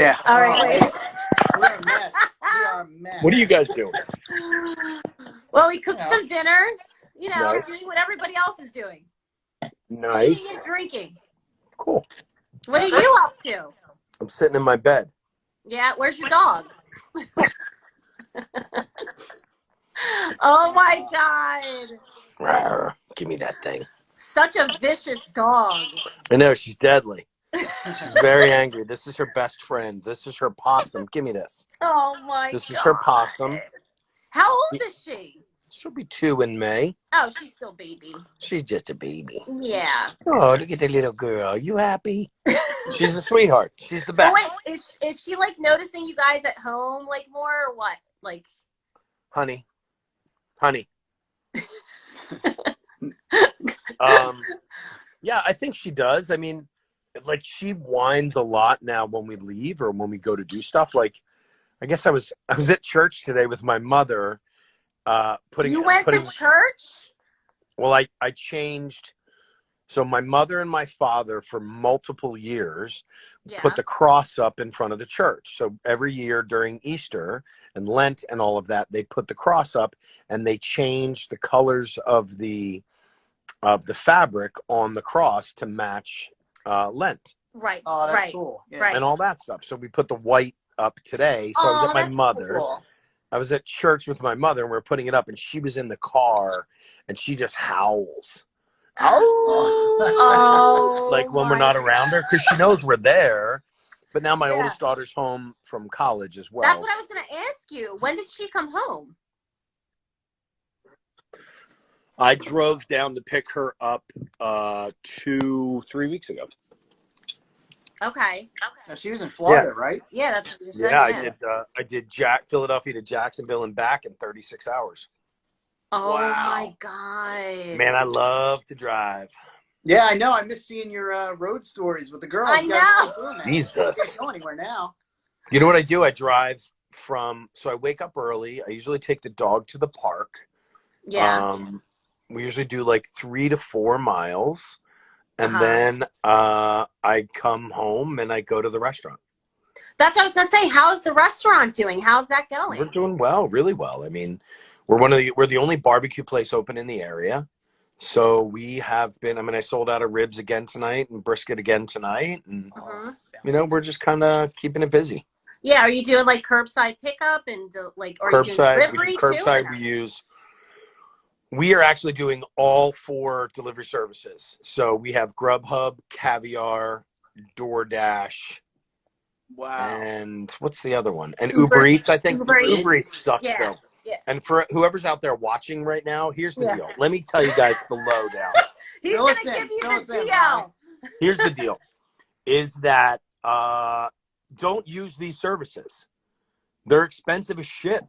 Yeah. All right, wait. We're a mess. We are a mess. What are you guys doing? Well, we cooked some dinner. You know, Nice. doing what everybody else is doing. Eating Nice. and drinking. Cool. What are you up to? I'm sitting in my bed. Yeah, where's your dog? Oh my God. Rawr, give me that thing. Such a vicious dog. I know, she's deadly. She's very angry. This is her best friend. This is her possum. Give me this. Oh my God. This is her possum. How old is she? She'll be 2 in May. Oh, she's still baby. She's just a baby. Yeah. Oh, look at the little girl. You happy? She's a sweetheart. She's the best. Oh, wait, is she like noticing you guys at home like more or what? Like, Honey. Yeah, I think she does. I mean, like, she whines a lot now when we leave or when we go to do stuff. Like, I guess I was at church today with my mother. You went to church? Well, I changed. So my mother and my father for multiple years put the cross up in front of the church. So every year during Easter and Lent and all of that, they put the cross up and they changed the colors of the fabric on the cross to match Lent. Right. Oh, that's right. cool. Yeah. Right. And all that stuff. So we put the white up today. So I was at my mother's. Cool. I was at church with my mother and we were putting it up and she was in the car and she just howls. Oh, like when we're not around her because she knows we're there. But now my oldest daughter's home from college as well. That's what I was going to ask you. When did she come home? I drove down to pick her up 2-3 weeks ago. Okay. Now, she was in Florida, right? Yeah, that's what you said. Yeah, I did Philadelphia to Jacksonville and back in 36 hours. Oh Wow. my God. Man, I love to drive. Yeah, I know. I miss seeing your road stories with the girls. I You guys know. are doing that. Jesus. You can't go anywhere now. You know what I do? I drive so I wake up early. I usually take the dog to the park. Yeah. We usually do like 3 to 4 miles. And then I come home and I go to the restaurant. That's what I was going to say. How's the restaurant doing? How's that going? We're doing well, really well. I mean, we're the only barbecue place open in the area. So we have been, I sold out of ribs again tonight and brisket again tonight. And, we're just kind of keeping it busy. Yeah. Are you doing like curbside pickup and or are you doing delivery too? We are actually doing all 4 delivery services. So we have Grubhub, Caviar, DoorDash. Wow. And what's the other one? And Uber Eats, I think. Uber Eats sucks though. Yeah. And for whoever's out there watching right now, here's the deal. Let me tell you guys the lowdown. He's going to give you the deal. Here's the deal. Is that don't use these services. They're expensive as shit.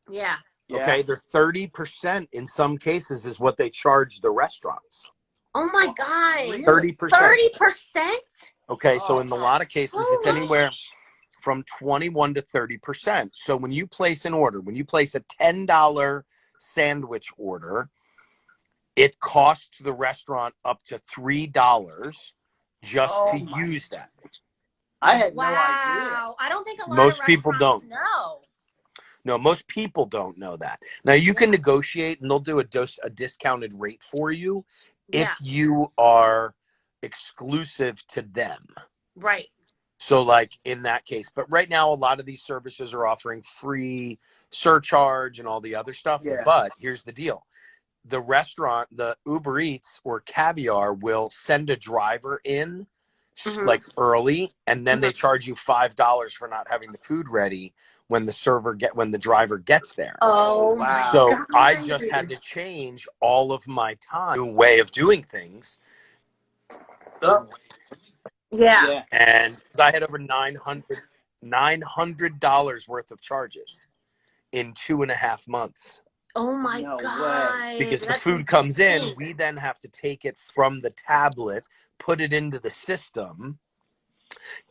Yeah. Okay, they're 30% in some cases is what they charge the restaurants. Oh my God. 30%. 30%? Okay, so in a lot of cases, it's anywhere from 21 to 30%. So when you place an order, when you place a $10 sandwich order, it costs the restaurant up to $3 just to use that. I had no idea. I don't think most people don't know. No, most people don't know that. Now you can negotiate and they'll do a discounted rate for you if you are exclusive to them. Right. So like in that case, but right now a lot of these services are offering free surcharge and all the other stuff. Yeah. But here's the deal. The restaurant, the Uber Eats or Caviar will send a driver in like early, and then they charge you $5 for not having the food ready when the driver gets there. Oh wow. So I just had to change all of my time way of doing things. Yeah. And I had over $900 worth of charges in 2.5 months. Oh my God. Because the food comes in, we then have to take it from the tablet, put it into the system,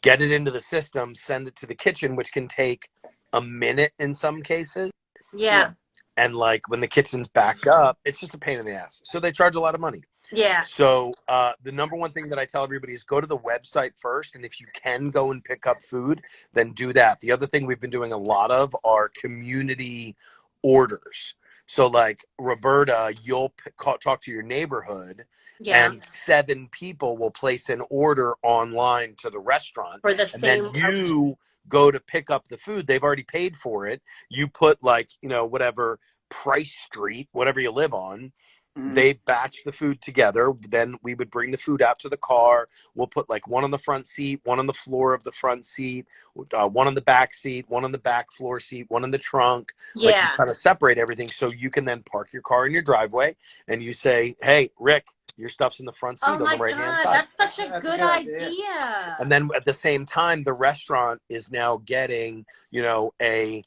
get it into the system, send it to the kitchen, which can take a minute in some cases. Yeah. And like when the kitchen's backed up, it's just a pain in the ass. So they charge a lot of money. Yeah. So the number one thing that I tell everybody is go to the website first. And if you can go and pick up food, then do that. The other thing we've been doing a lot of are community orders. So like Roberta, you'll talk to your neighborhood, and 7 people will place an order online to the restaurant. For the and same. then you go to pick up the food. They've already paid for it. You put like, whatever Price Street, whatever you live on. They batch the food together. Then we would bring the food out to the car. We'll put like one on the front seat, one on the floor of the front seat, one on the back seat, one on the back floor seat, one in the trunk. Yeah. Like, you kind of separate everything so you can then park your car in your driveway and you say, hey, Rick, your stuff's in the front seat on the right-hand side. That's such a good idea. And then at the same time, the restaurant is now getting, a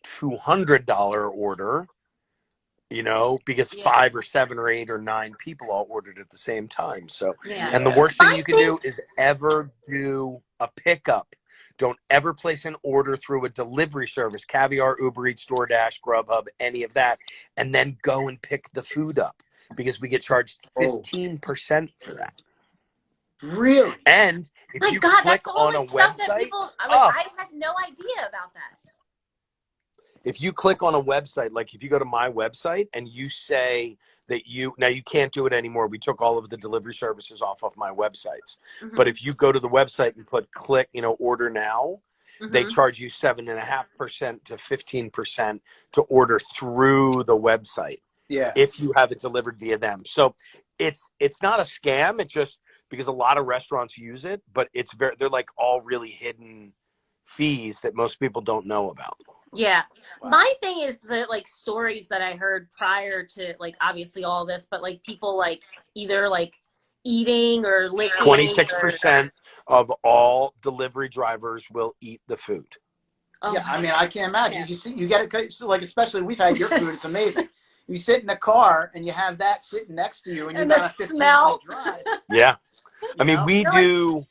$200 order, because 5 or 7 or 8 or 9 people all ordered at the same time. So, and the worst thing you can do is ever do a pickup. Don't ever place an order through a delivery service, Caviar, Uber Eats, DoorDash, Grubhub, any of that, and then go and pick the food up because we get charged 15% for that. Really? And if you click on a website, I had no idea about that. If you click on a website, like if you go to my website and you say that now you can't do it anymore. We took all of the delivery services off of my websites. But if you go to the website and put click, order now, they charge you 7.5% to 15% to order through the website. Yeah. If you have it delivered via them. So it's not a scam. It's just because a lot of restaurants use it, but they're like all really hidden fees that most people don't know about. Yeah. Wow. My thing is the like stories that I heard prior to like obviously all this, but like people like either like eating or licking. 26% of all delivery drivers will eat the food. Oh, yeah, I mean, I can't imagine. You get it, so like especially we've had your food. It's amazing. You sit in a car and you have that sitting next to you, and you're on a 15-minute drive. Yeah, I mean we do.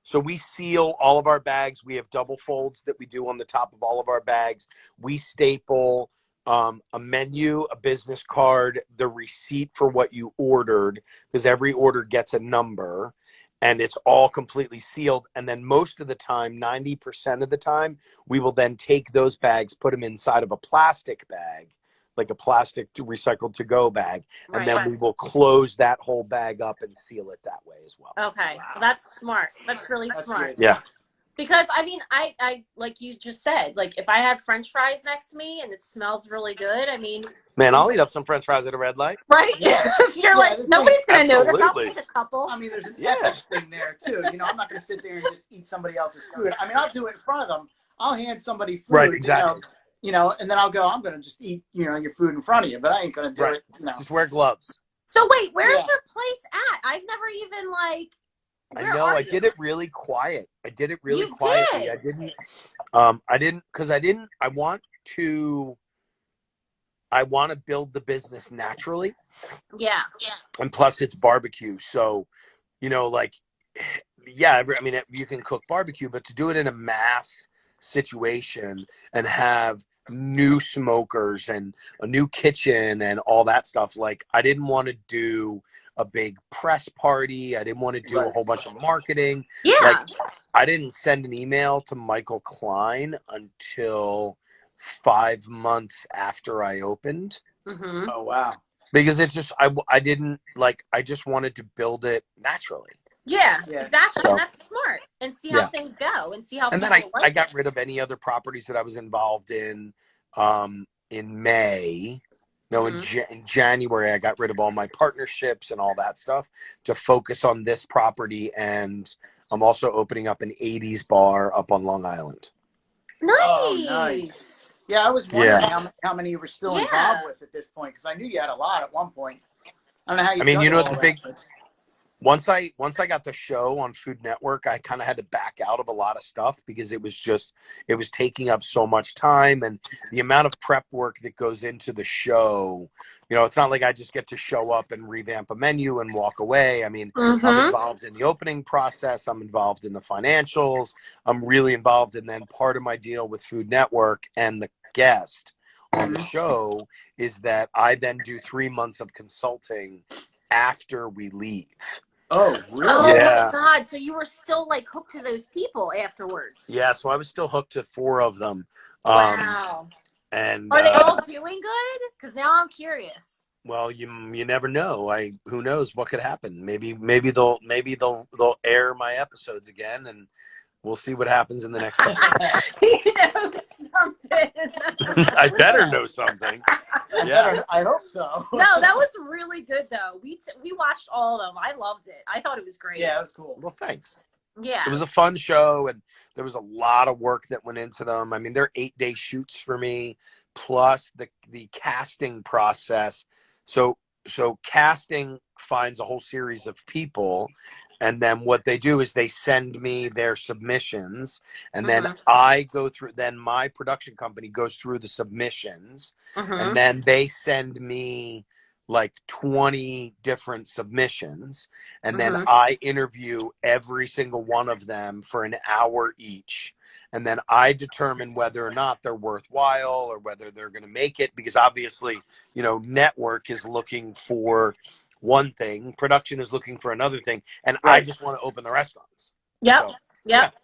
So we seal all of our bags. We have double folds that we do on the top of all of our bags. We staple a menu, a business card, the receipt for what you ordered, because every order gets a number, and it's all completely sealed. And then most of the time, 90% of the time, we will then take those bags, put them inside of a plastic bag, like a plastic recycled to-go bag, and then we will close that whole bag up and seal it that way as well. Okay, well, that's smart. That's really smart. Good. Yeah. Because I mean, I like you just said, like if I had French fries next to me and it smells really good, I mean, man, I'll eat up some French fries at a red light. Right? If you're like, nobody's gonna notice. I'll take a couple. I mean, there's an ethics thing there too. I'm not gonna sit there and just eat somebody else's food. I mean, I'll do it in front of them. I'll hand somebody food. Right, exactly. And then I'll go, I'm going to just eat, your food in front of you, but I ain't going to do it. Just wear gloves. So wait, where's your place at? I've never even I know, I did it really quiet. I did it really quietly. I didn't, because I want to build the business naturally. Yeah. And plus it's barbecue. So, I mean, you can cook barbecue, but to do it in a mass situation and have new smokers and a new kitchen and all that stuff, like I didn't want to do a big press party. I didn't want to do a whole bunch of marketing. Yeah. I didn't send an email to Michael Klein until 5 months after I opened. Mm-hmm. Oh wow. Because it's just I didn't I just wanted to build it naturally. Yeah, exactly. So, and that's smart. And see how things go and see how and then I got rid of any other properties that I was involved in May. No, in January, I got rid of all my partnerships and all that stuff to focus on this property. And I'm also opening up an 80s bar up on Long Island. Nice. Oh, nice. Yeah, I was wondering how many you were still involved with at this point, because I knew you had a lot at one point. I don't know how you. I mean, the big. Once I got the show on Food Network, I kind of had to back out of a lot of stuff because it was taking up so much time, and the amount of prep work that goes into the show. It's not like I just get to show up and revamp a menu and walk away. I mean, I'm involved in the opening process. I'm involved in the financials. I'm really involved. And then part of my deal with Food Network and the guest on the show is that I then do 3 months of consulting after we leave. Oh, really? Oh Yeah. my God. So you were still like hooked to those people afterwards. Yeah, so I was still hooked to 4 of them. Wow. And are they all doing good? Because now I'm curious. Well, you never know. Who knows what could happen. Maybe they'll air my episodes again, and we'll see what happens in the next couple of weeks. You know something. I better know something. Yeah. I hope so. No, that was really good though. We watched all of them. I loved it. I thought it was great. Yeah, it was cool. Well, thanks. Yeah. It was a fun show, and there was a lot of work that went into them. I mean, they're 8-day shoots for me, plus the casting process. So casting finds a whole series of people, and then what they do is they send me their submissions, and then I go through. Then my production company goes through the submissions, and then they send me like 20 different submissions, and then I interview every single one of them for an hour each, and then I determine whether or not they're worthwhile or whether they're going to make it, because obviously, you know, network is looking for one thing, production is looking for another thing, and I just want to open the restaurants. Yep. So, Yep.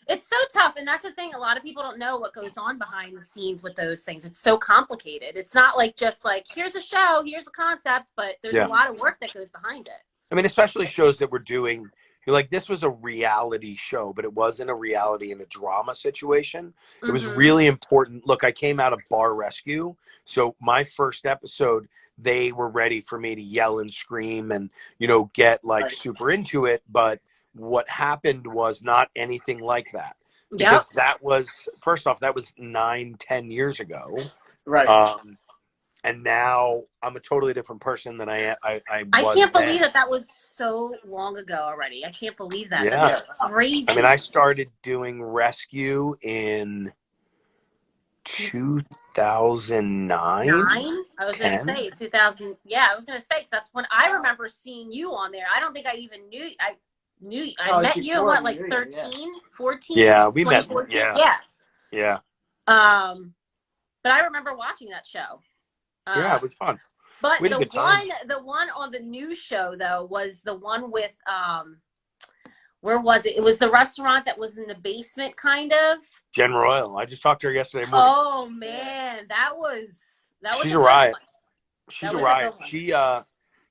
It's so tough, and that's the thing. A lot of people don't know what goes on behind the scenes with those things. It's so complicated. It's not like just like, here's a show, here's a concept, but there's a lot of work that goes behind it. I mean, especially shows that we're doing, you're like, this was a reality show, but it wasn't a reality in a drama situation. It was really important. Look, I came out of Bar Rescue, so my first episode, they were ready for me to yell and scream and, you know, get like super into it, but what happened was not anything like that, because that was, first off, that was 9-10 years ago, and now I'm a totally different person than I was. I can't believe that was so long ago already. I can't believe that. Yeah. That's crazy. I mean, I started doing Rescue in 2009. I was going to say 2000. Yeah, I was going to say, because that's when I remember seeing you on there. I don't think I even knew. I met you in what, like 13, 14? Yeah, we met. Yeah. But I remember watching that show. Yeah, it was fun. But the one on the new show though was the one with where was it? It was the restaurant that was in the basement, kind of. Jen Royal. I just talked to her yesterday morning. Oh man, that was She's a riot. She's a riot.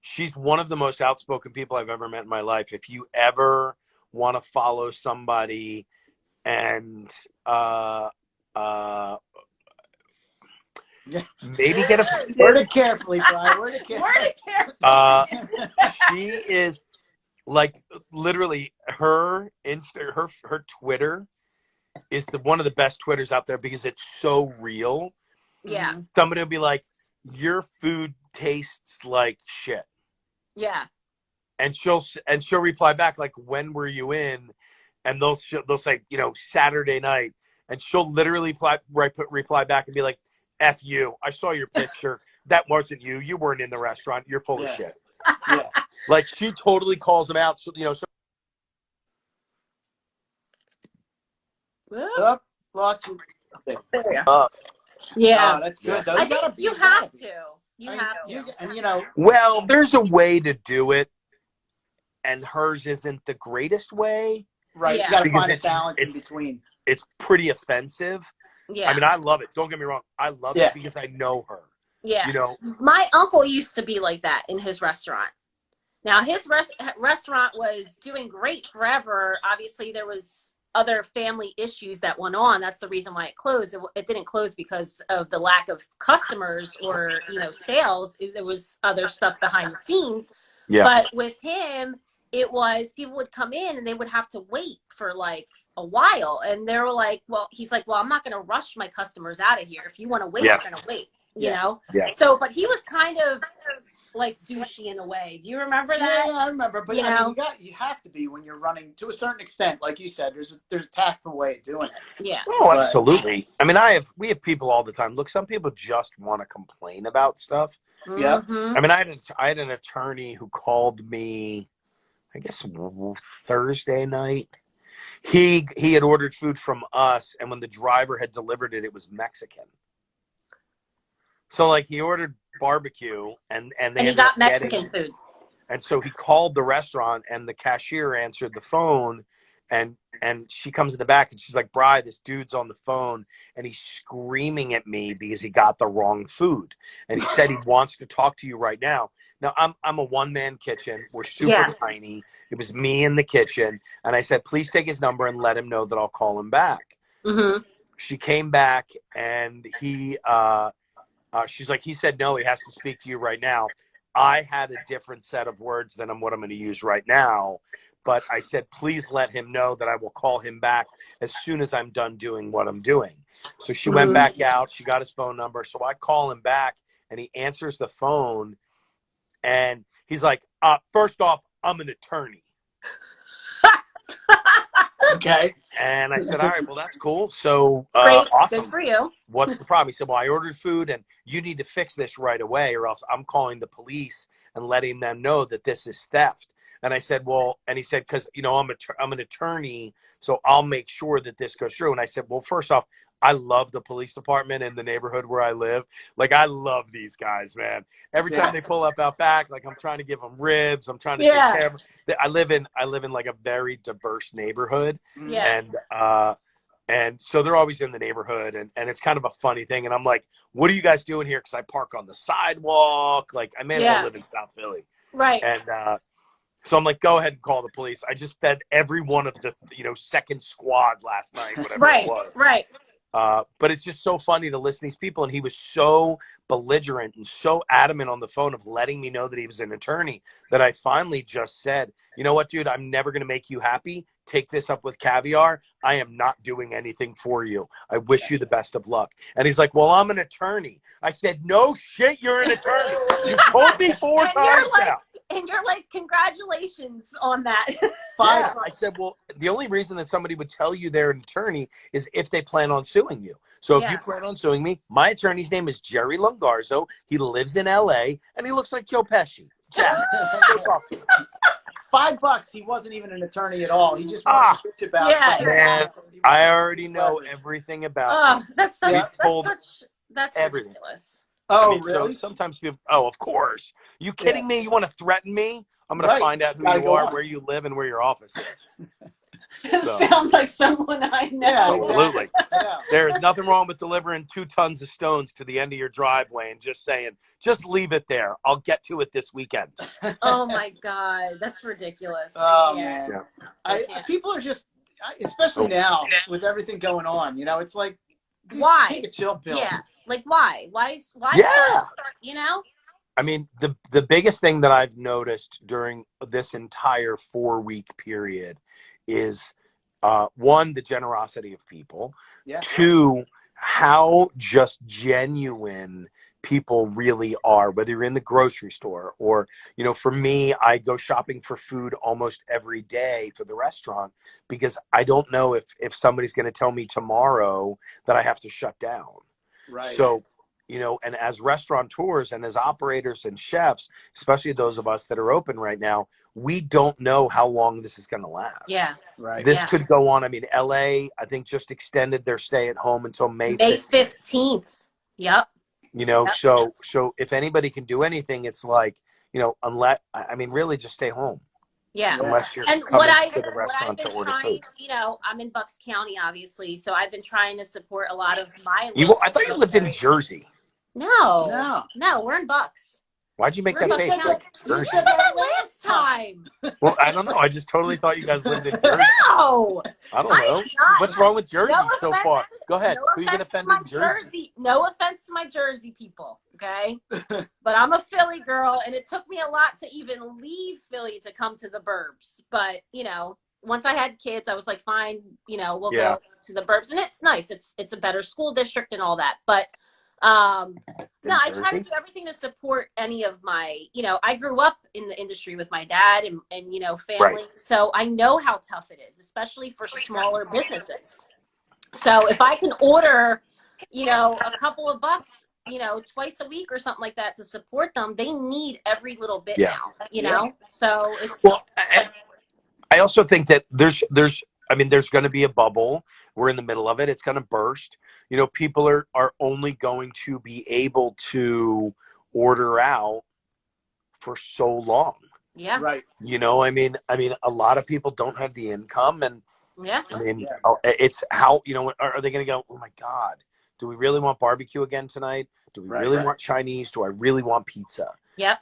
She's one of the most outspoken people I've ever met in my life. If you ever want to follow somebody and maybe get a word it carefully, Brian. Word it carefully. She is like literally her Twitter is one of the best Twitters out there, because it's so real. Yeah. Somebody will be like, your food tastes like shit. Yeah. And she'll reply back like, when were you in? And they'll say, you know, Saturday night. And she'll literally reply back and be like, F you. I saw your picture. That wasn't you. You weren't in the restaurant. You're full of shit. Yeah. Like, she totally calls them out. So, you know, Lost you. Yeah. That's good. I think you have to. You have to. And you know, well, there's a way to do it, and hers isn't the greatest way. Right. Yeah. You got to find a balance in between. It's pretty offensive. Yeah. I mean, I love it. Don't get me wrong. I love it because I know her. Yeah. You know, my uncle used to be like that in his restaurant. Now, his restaurant was doing great forever. Obviously, there was other family issues that went on. That's the reason why it closed. It didn't close because of the lack of customers or, you know, sales. There was other stuff behind the scenes. Yeah. But with him, it was people would come in and they would have to wait for like a while. And they were like, well, he's like, well, I'm not going to rush my customers out of here. If you want to wait, you're going to wait. You know? Yeah. So, but he was kind of like douchey in a way. Do you remember that? Yeah, I remember. But I mean, you have to be when you're running to a certain extent. Like you said, there's a tactful way of doing it. Yeah. Oh, absolutely. I mean, we have people all the time. Look, some people just want to complain about stuff. Yeah. I mean, I had an attorney who called me, I guess Thursday night. He had ordered food from us, and when the driver had delivered it, it was Mexican. So like he ordered barbecue and he got Mexican food. And so he called the restaurant, and the cashier answered the phone, and she comes in the back and she's like, "Bri, this dude's on the phone and he's screaming at me because he got the wrong food. And he said he wants to talk to you right now." Now I'm a one-man kitchen. We're super tiny. It was me in the kitchen. And I said, "Please take his number and let him know that I'll call him back." Mm-hmm. She came back, and she's like, "He said no, he has to speak to you right now." I had a different set of words than what I'm going to use right now. But I said, "Please let him know that I will call him back as soon as I'm done doing what I'm doing." So she went back out. She got his phone number. So I call him back, and he answers the phone. And he's like, "First off, I'm an attorney." Okay. And I said, "All right, well, that's cool. So Great. awesome. Good for you. What's the problem?" He said, "Well, I ordered food, and you need to fix this right away, or else I'm calling the police and letting them know that this is theft." And I said, "Well," and he said, "Because, I'm an attorney, so I'll make sure that this goes through." And I said, "Well, first off, I love the police department in the neighborhood where I live. Like, I love these guys, man. Every time they pull up out back, like, I'm trying to give them ribs. I'm trying to take care of them. I live in like a very diverse neighborhood. Yeah. And so they're always in the neighborhood, and it's kind of a funny thing. And I'm like, "What are you guys doing here?" Because I park on the sidewalk. Like, I may as well live in South Philly. Right. And so I'm like, "Go ahead and call the police." I just fed every one of the, second squad last night, whatever it was. Right. But it's just so funny to listen to these people. And he was so belligerent and so adamant on the phone of letting me know that he was an attorney that I finally just said, "You know what, dude? I'm never going to make you happy. Take this up with Caviar. I am not doing anything for you. I wish you the best of luck." And he's like, "Well, I'm an attorney." I said, "No shit, you're an attorney. You told me 4 times now." And you're like, "Congratulations on that." Yeah. I said, "Well, the only reason that somebody would tell you they're an attorney is if they plan on suing you. So if you plan on suing me, my attorney's name is Jerry Lungarzo. He lives in LA, and he looks like Joe Pesci." Jack, go talk to him. $5. He wasn't even an attorney at all. He just wanted to bitch about something. Man, I already know everything about him. That's ridiculous. Oh, So really? sometimes people, of course. You kidding me? You want to threaten me? I'm going to find out who you are, where you live, and where your office is. Sounds like someone I know. Yeah, absolutely. There is nothing wrong with delivering 2 tons of stones to the end of your driveway and just saying, "Just leave it there. I'll get to it this weekend." Oh my God, that's ridiculous. Oh man, people are just, especially now with everything going on. It's like, dude, why? Take a chill pill. Yeah, like why? Why? Yeah. Start, I mean, the biggest thing that I've noticed during this entire 4-week period is, 1, the generosity of people. Yeah. 2, how just genuine people really are, whether you're in the grocery store or, for me, I go shopping for food almost every day for the restaurant because I don't know if somebody's going to tell me tomorrow that I have to shut down. Right. So, and as restaurateurs and as operators and chefs, especially those of us that are open right now, we don't know how long this is going to last. Yeah. Right. This could go on. I mean, LA, I think, just extended their stay at home until May 15th. Yep. So if anybody can do anything, it's like, really just stay home. Yeah. Unless you're coming to the restaurant to order food. I'm in Bucks County, obviously, so I've been trying to support a lot of my. I thought you lived in Jersey. No, we're in Bucks. Why'd you make that face? You said that last time. Well, I don't know. I just totally thought you guys lived in Jersey. No. I don't know. What's wrong with Jersey so far? Go ahead. Who you gonna offend in Jersey? No offense to my Jersey people, okay? But I'm a Philly girl, and it took me a lot to even leave Philly to come to the burbs. But, once I had kids, I was like, fine, we'll go to the burbs. And it's nice. It's a better school district and all that. But I try to do everything to support any of my, I grew up in the industry with my dad and family. Right. So I know how tough it is, especially for smaller businesses. So if I can order, a couple of bucks, twice a week or something like that to support them, they need every little bit now, so it's. Well, I also think that there's going to be a bubble. We're in the middle of it. It's going to burst. People are only going to be able to order out for so long. Yeah. Right. You know, I mean, a lot of people don't have the income, and Yeah. I mean, it's how, you know, are they going to go, oh my God, do we really want barbecue again tonight? Do we really want Chinese? Do I really want pizza? Yep.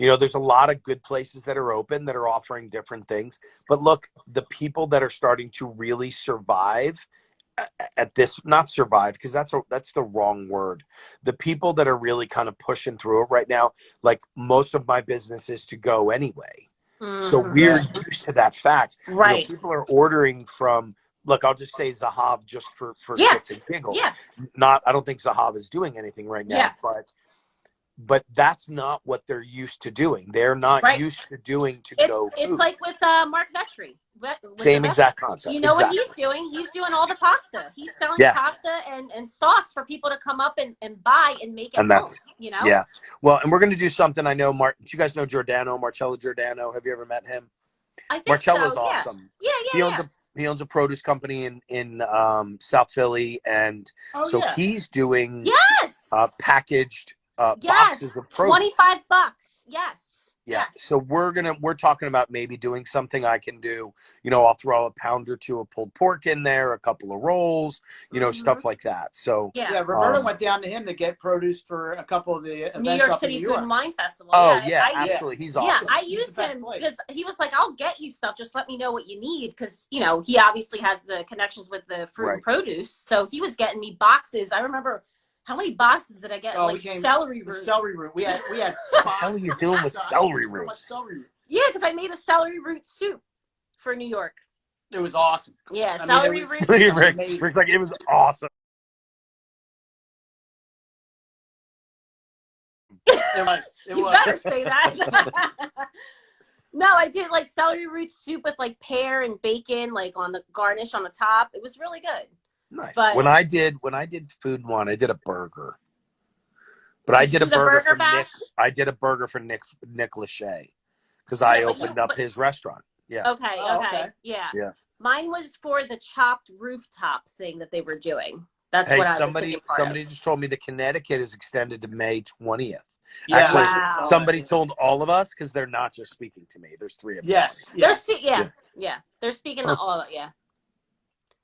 You know, there's a lot of good places that are open that are offering different things. But look, the people that are starting to really survive at this, not survive, because that's the wrong word. The people that are really kind of pushing through it right now, like most of my business is to go anyway. So we're used to that fact. Right. You know, people are ordering from, look, I'll just say Zahav just for shits and giggles. Yeah. I don't think Zahav is doing anything right now, but that's not what they're used to doing. They're not used to doing to-go food. It's like with Mark Vetri. Same exact concept. You know what he's doing? He's doing all the pasta. He's selling pasta and sauce for people to come up and buy and make at home. You know? Yeah. Well, and we're going to do something. I know, do you guys know Marcello Giordano? Have you ever met him? I think Marcello's so. awesome. Yeah. He owns a produce company in South Philly, and he's doing packaged boxes of produce. $25. Yes. Yeah. So we're talking about maybe doing something I can do. You know, I'll throw a pound or two of pulled pork in there, a couple of rolls, you know, stuff like that. So Roberta went down to him to get produce for a couple of the events New York City Food and Wine Festival. Absolutely. He's awesome. Yeah, I used him because he was like, I'll get you stuff. Just let me know what you need. Because, you know, he obviously has the connections with the fruit and produce. So he was getting me boxes. I remember, how many boxes did I get? Celery root. Celery root. We had what the hell are you doing with celery root? So much celery root. Yeah, because I made a celery root soup for New York. It was awesome. Yeah, celery root. Rick's like, it was awesome. It was. You better say that. No, I did like celery root soup with like pear and bacon, like on the garnish on the top. It was really good. Nice. But when I did Food One, I did a burger. But I did a burger for Nick. I did a burger for Nick Lachey because I opened up his restaurant. Yeah. Okay. Yeah. Mine was for the chopped rooftop thing that they were doing. That's what I was somebody just told me the Connecticut is extended to May 20th. Yeah, actually, somebody told all of us because they're not just speaking to me. There's 3 of us. Yes. They're speaking to all of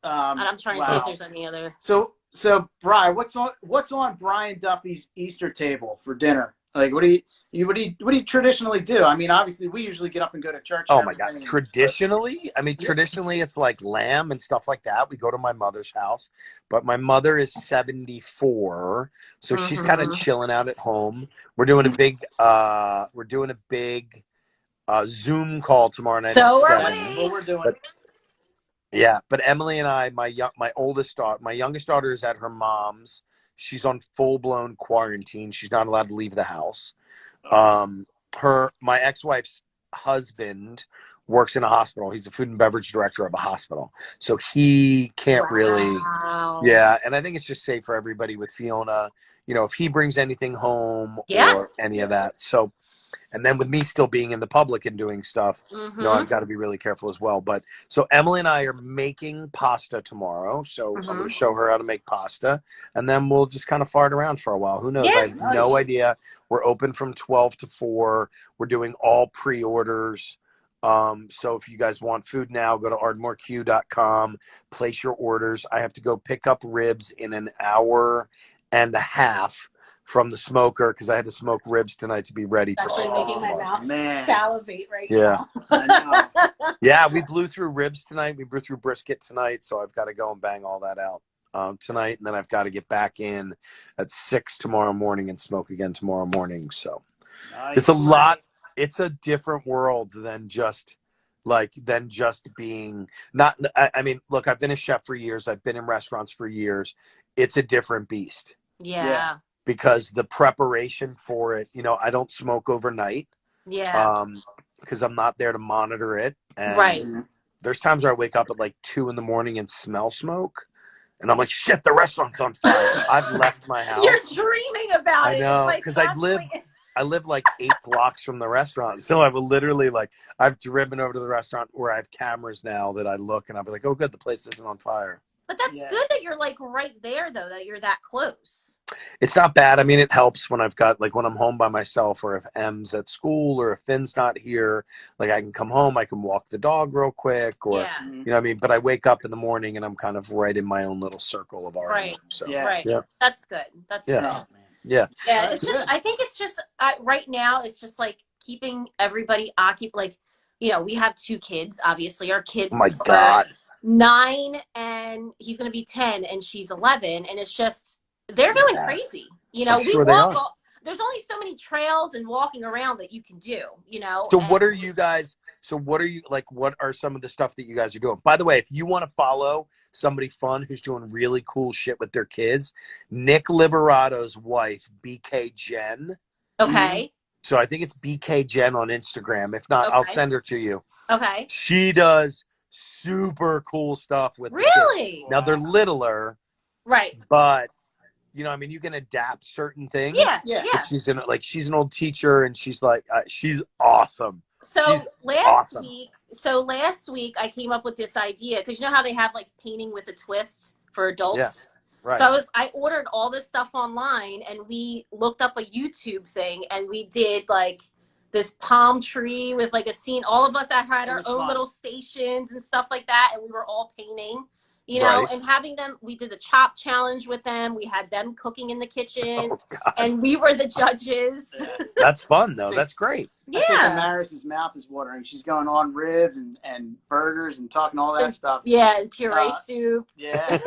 and I'm trying to see if there's any other. So Brian, what's on Brian Duffy's Easter table for dinner? Like, what do you traditionally do? I mean, obviously, we usually get up and go to church. Oh my God! Traditionally, traditionally it's like lamb and stuff like that. We go to my mother's house, but my mother is 74, so she's kind of chilling out at home. We're doing a big Zoom call tomorrow night. So that's what we're doing. But Emily and I, my youngest daughter is at her mom's. She's on full-blown quarantine. She's not allowed to leave the house. My ex-wife's husband works in a hospital. He's a food and beverage director of a hospital. So he can't really. And I think it's just safe for everybody with Fiona. You know, if he brings anything home or any of that. So, and then with me still being in the public and doing stuff, you know, I've got to be really careful as well. But so Emily and I are making pasta tomorrow. So I'm going to show her how to make pasta, and then we'll just kind of fart around for a while. Who knows? I have no idea. We're open from 12 to 4. We're doing all pre-orders. So if you guys want food now, go to ardmoreq.com, place your orders. I have to go pick up ribs in an hour and a half from the smoker because I had to smoke ribs tonight to be ready. Actually making my mouth salivate right now. Yeah, we blew through ribs tonight. We blew through brisket tonight, so I've got to go and bang all that out tonight, and then I've got to get back in at 6 tomorrow morning and smoke again tomorrow morning. So it's a lot. It's a different world than just being not. I mean, look, I've been a chef for years. I've been in restaurants for years. It's a different beast. Yeah. Because the preparation for it, you know, I don't smoke overnight. Yeah. Because I'm not there to monitor it. And there's times where I wake up at like 2 in the morning and smell smoke. And I'm like, shit, the restaurant's on fire. I've left my house. You're dreaming about it. I know, because I live like 8 blocks from the restaurant. So I will literally I've driven over to the restaurant where I have cameras now that I look and I'll be like, oh, good, the place isn't on fire. But that's good that you're like right there, though, that you're that close. It's not bad. I mean, it helps when I've got, like, when I'm home by myself, or if M's at school, or if Finn's not here, like, I can come home, I can walk the dog real quick, or, you know what I mean? But I wake up in the morning and I'm kind of right in my own little circle of our home. So, That's good. That's good. Yeah. Yeah. It's just, I think it's just, right now, it's just like keeping everybody occupied. Like, you know, we have 2 kids, obviously. Our kids oh my God. 9 and he's going to be 10 and she's 11. And it's just, they're going crazy. You know, we walk, there's only so many trails and walking around that you can do, you know. So what are you guys, what are some of the stuff that you guys are doing? By the way, if you want to follow somebody fun who's doing really cool shit with their kids, Nick Liberato's wife, BK Jen. Okay. So I think it's BK Jen on Instagram. If not, I'll send her to you. Okay. She does super cool stuff with really. Now they're littler, right? But you know, I mean, you can adapt certain things. Yeah. But she's an old teacher, and she's like, she's awesome. So last week I came up with this idea because you know how they have like painting with a twist for adults. Yeah. Right. So I ordered all this stuff online, and we looked up a YouTube thing, and we did like this palm tree with like a scene. All of us had our own little stations and stuff like that, and we were all painting, you know, and having them. We did the chop challenge with them. We had them cooking in the kitchen, and we were the judges. That's fun, though. That's great. I think Amaris's mouth is watering. She's going on ribs and burgers and talking all that stuff. Yeah, and puree soup. Yeah.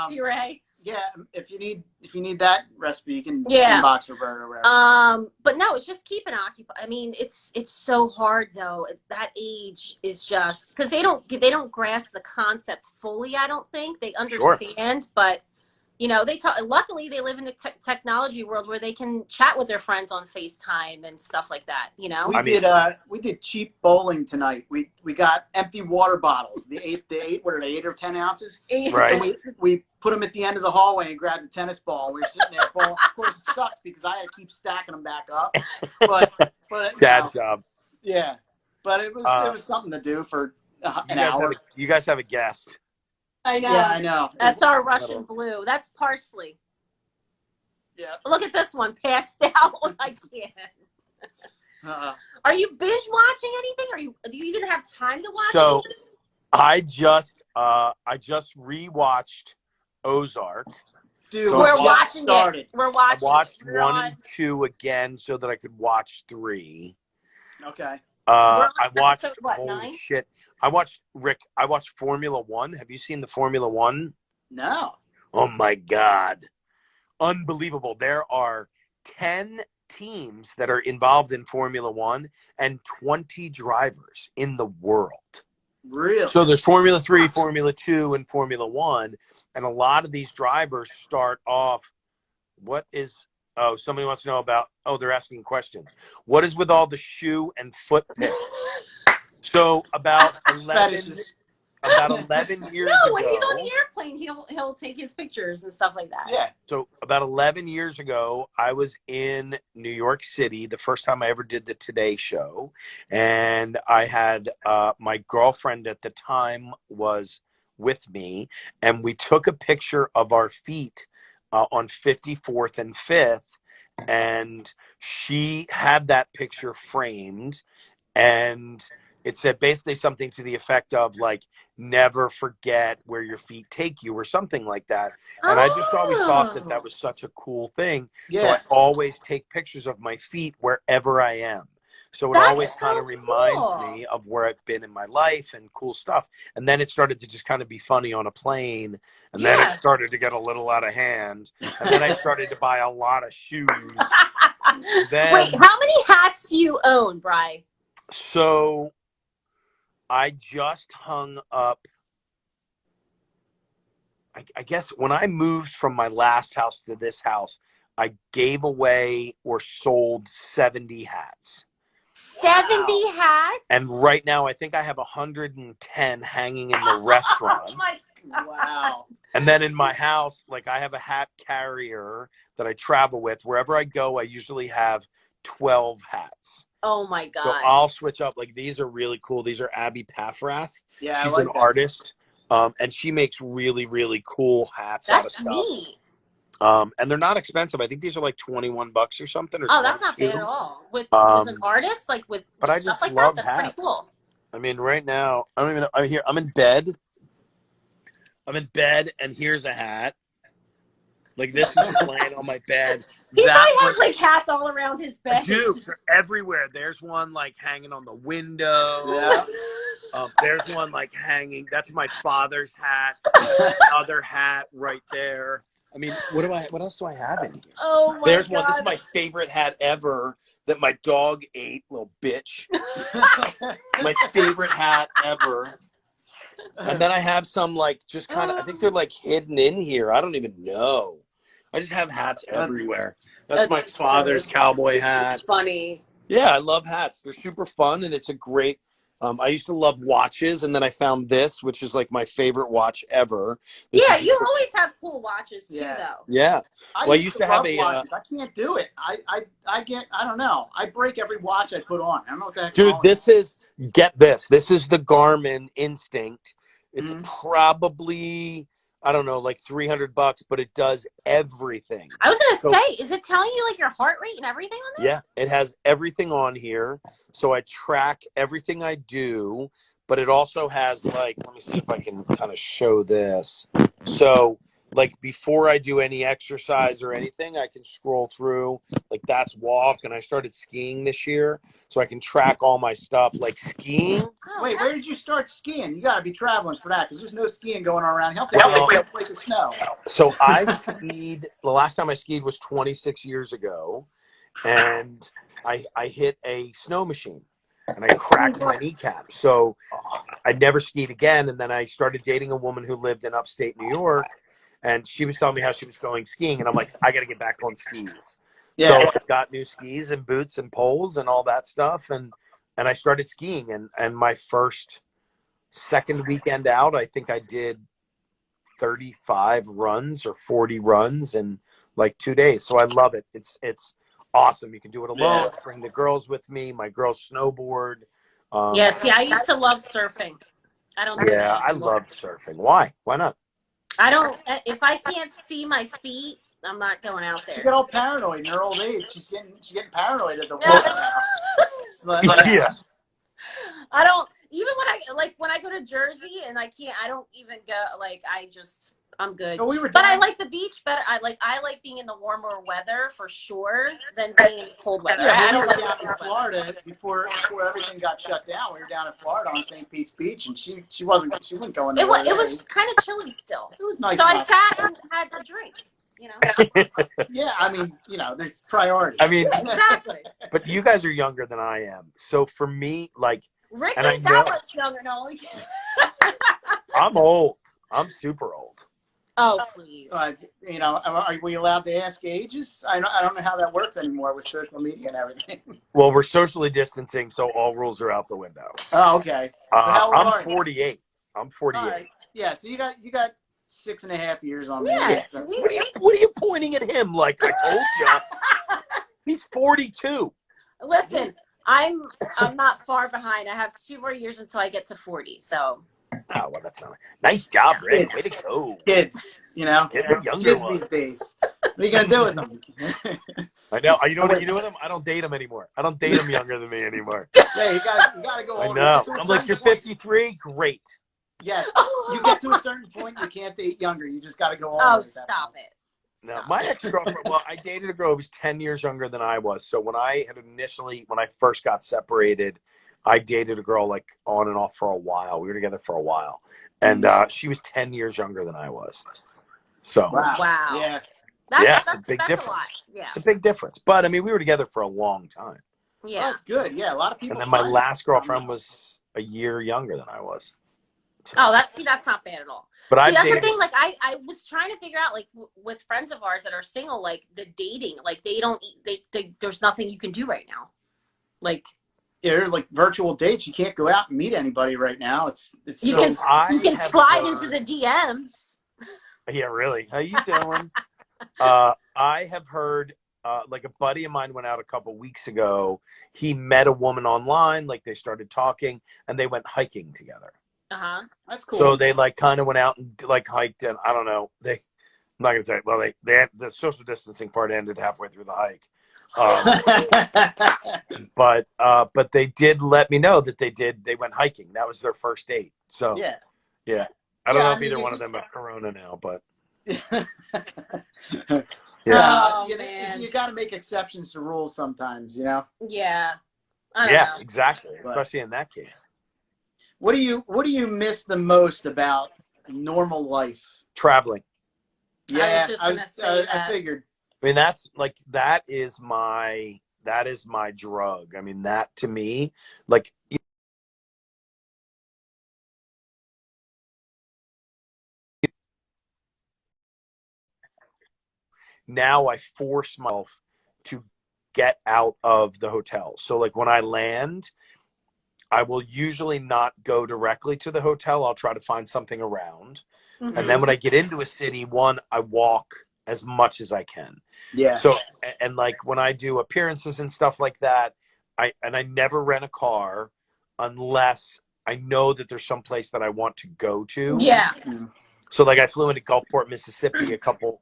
Puree. Yeah, if you need that recipe, you can inbox Roberta or whatever. But no, it's just keeping occupied. I mean, it's so hard though. That age is just because they don't grasp the concept fully. I don't think they understand, but you know, they talk. Luckily, they live in the technology world where they can chat with their friends on FaceTime and stuff like that. You know, we did cheap bowling tonight. We got empty water bottles. The eight, what are they, 8 or 10 ounces? Right. And we put them at the end of the hallway and grabbed the tennis ball. We were sitting there bowling. Of course, it sucked because I had to keep stacking them back up. But dad job. Yeah, but it was something to do for an hour. You guys have a guest. I know. Yeah, I know. That's our Russian blue. That's parsley. Yeah. Look at this one, passed out. I can't. Are you binge watching anything? Do you even have time to watch anything? I just rewatched Ozark. Dude, we're watching it. We're watching. I watched 1 and 2 again so that I could watch 3. Okay. I watched what, 9? Shit. I watched Formula 1. Have you seen the Formula 1? No. Oh my God. Unbelievable. There are 10 teams that are involved in Formula 1 and 20 drivers in the world. Really? So there's Formula 3, Formula 2, and Formula 1. And a lot of these drivers start off, somebody wants to know about, they're asking questions. What is with all the shoe and foot pits? So about 11 years ago. When he's on the airplane, he'll take his pictures and stuff like that. Yeah. So about 11 years ago, I was in New York City, the first time I ever did the Today Show. And I had my girlfriend at the time was with me. And we took a picture of our feet on 54th and 5th. And she had that picture framed. And it said basically something to the effect of like, never forget where your feet take you or something like that. And I just always thought that was such a cool thing. Yeah. So I always take pictures of my feet wherever I am. So it always kind of reminds me of where I've been in my life and cool stuff. And then it started to just kind of be funny on a plane. And then it started to get a little out of hand. And then I started to buy a lot of shoes. Wait, how many hats do you own, Bri? So I just hung up, I guess when I moved from my last house to this house, I gave away or sold 70 hats. 70 hats? And right now I think I have 110 hanging in the restaurant. Wow. And then in my house, like I have a hat carrier that I travel with. Wherever I go, I usually have 12 hats. Oh my God. So I'll switch up. Like these are really cool. These are Abby Paffrath. Yeah, She's I like an that. artist. And she makes really, really cool hats out of That's stuff. neat. And they're not expensive. I think these are like $21 or something. Or oh, that's 22. not bad at all. With an artist, like with but I stuff just like love that, that's hats. pretty cool. I mean, right now, I don't even know. I'm in bed. And here's a hat. Like this is laying on my bed. He probably has like hats all around his bed. Dude, they're everywhere. There's one like hanging on the window. Yeah. There's one like hanging. That's my father's hat. Other hat right there. I mean, what else do I have in here? Oh my There's God. one. This is my favorite hat ever that my dog ate, little bitch. My favorite hat ever. And then I have some like just kind of, I think they're like hidden in here. I don't even know. I just have hats everywhere. That's my father's cowboy hat. Funny. Yeah, I love hats. They're super fun, and it's a great. I used to love watches, and then I found this, which is like my favorite watch ever. Yeah, you always have cool watches too, though. Yeah. I used to have watches. I can't do it. I don't know. I break every watch I put on. I don't know what the heck. Dude, get this. This is the Garmin Instinct. It's probably, I don't know, like $300, but it does everything. I was gonna say, is it telling you like your heart rate and everything on this? Yeah, it has everything on here. So I track everything I do, but it also has like, let me see if I can kind of show this. So like before I do any exercise or anything, I can scroll through, like that's walk. And I started skiing this year, so I can track all my stuff like skiing. Oh, wait, where did you start skiing? You got to be traveling for that because there's no skiing going on around here. Like the snow. So I skied, the last time I skied was 26 years ago, and I hit a snow machine and I cracked my kneecap. So I never skied again. And then I started dating a woman who lived in upstate New York, and she was telling me how she was going skiing. And I'm like, I got to get back on skis. Yeah. So I got new skis and boots and poles and all that stuff. And I started skiing. And my second weekend out, I think I did 35 runs or 40 runs in like 2 days. So I love it. It's awesome. You can do it alone. Yeah. Bring the girls with me. My girls snowboard. Yeah, see, I used to love surfing. I don't. Yeah, I love surfing. Why? Why not? I don't. If I can't see my feet, I'm not going out there. She got all paranoid in her old age. She's getting paranoid at the water now. Yeah. I don't even when I go to Jersey and I don't even go, like I'm good. But I like the beach better. I like being in the warmer weather for sure than being in cold weather. Yeah, I don't we were like down in Florida before everything got shut down. We were down in Florida on St. Pete's Beach, and she wouldn't go in. It was kind of chilly still. It was nice. So I sat and had a drink. You know. Yeah, I mean, there's priorities. I mean, exactly. But you guys are younger than I am, so for me, like, Rick ain't that much younger, no. I'm old. I'm super old. Oh, please. Are we allowed to ask ages? I don't know how that works anymore with social media and everything. Well, we're socially distancing, so all rules are out the window. Oh, okay. I'm 48. I'm 48. Right. Yeah, so you got 6.5 years on me. Yes. So. What are you pointing at him like? I told you. He's 42. Listen, I'm not far behind. I have 2 more years until I get to 40. So. Oh, well, that's not nice job, Rick. Way to go. Kids, Get the younger kids one. these days. What are you gonna do with them? I know. You know what you do with them? I don't date them anymore. I don't date them younger than me anymore. Yeah, you gotta go older. I know. I'm like, you're 53. Great. Yes, you get to a certain point, you can't date younger. You just gotta go older. Oh, stop it. No, my ex-girlfriend, well, I dated a girl who was 10 years younger than I was. So when I first got separated, I dated a girl like on and off for a while. We were together for a while. And she was 10 years younger than I was. So wow. Yeah. That's a big difference. A lot. Yeah. It's a big difference. But I mean, we were together for a long time. Yeah. Well, that's good. Yeah, a lot of people. And then my last girlfriend was a year younger than I was. Oh, that's not bad at all. But that's the thing. Like I was trying to figure out, like with friends of ours that are single, like the dating, like they there's nothing you can do right now. Like. Yeah, they're like virtual dates. You can't go out and meet anybody right now. You can slide into the DMs. Yeah, really. How you doing? I have heard like a buddy of mine went out a couple weeks ago. He met a woman online, like they started talking, and they went hiking together. Uh-huh. That's cool. So they like kind of went out and like hiked, and I don't know. I'm not gonna say. Well, they had, the social distancing part ended halfway through the hike. But they did let me know that they went hiking. That was their first date. So yeah. I don't know if either one of them have corona now, but you got to make exceptions to rules sometimes, you know. Yeah. I don't know. Exactly. Especially in that case. What do you miss the most about normal life? Traveling. Yeah, I figured. I mean, that is my drug. I mean, that to me, like, now I force myself to get out of the hotel. So like when I land, I will usually not go directly to the hotel. I'll try to find something around. Mm-hmm. And then when I get into a city, I walk as much as I can. Yeah. So, and like when I do appearances and stuff like that, I never rent a car unless I know that there's some place that I want to go to. Yeah. So like I flew into Gulfport, Mississippi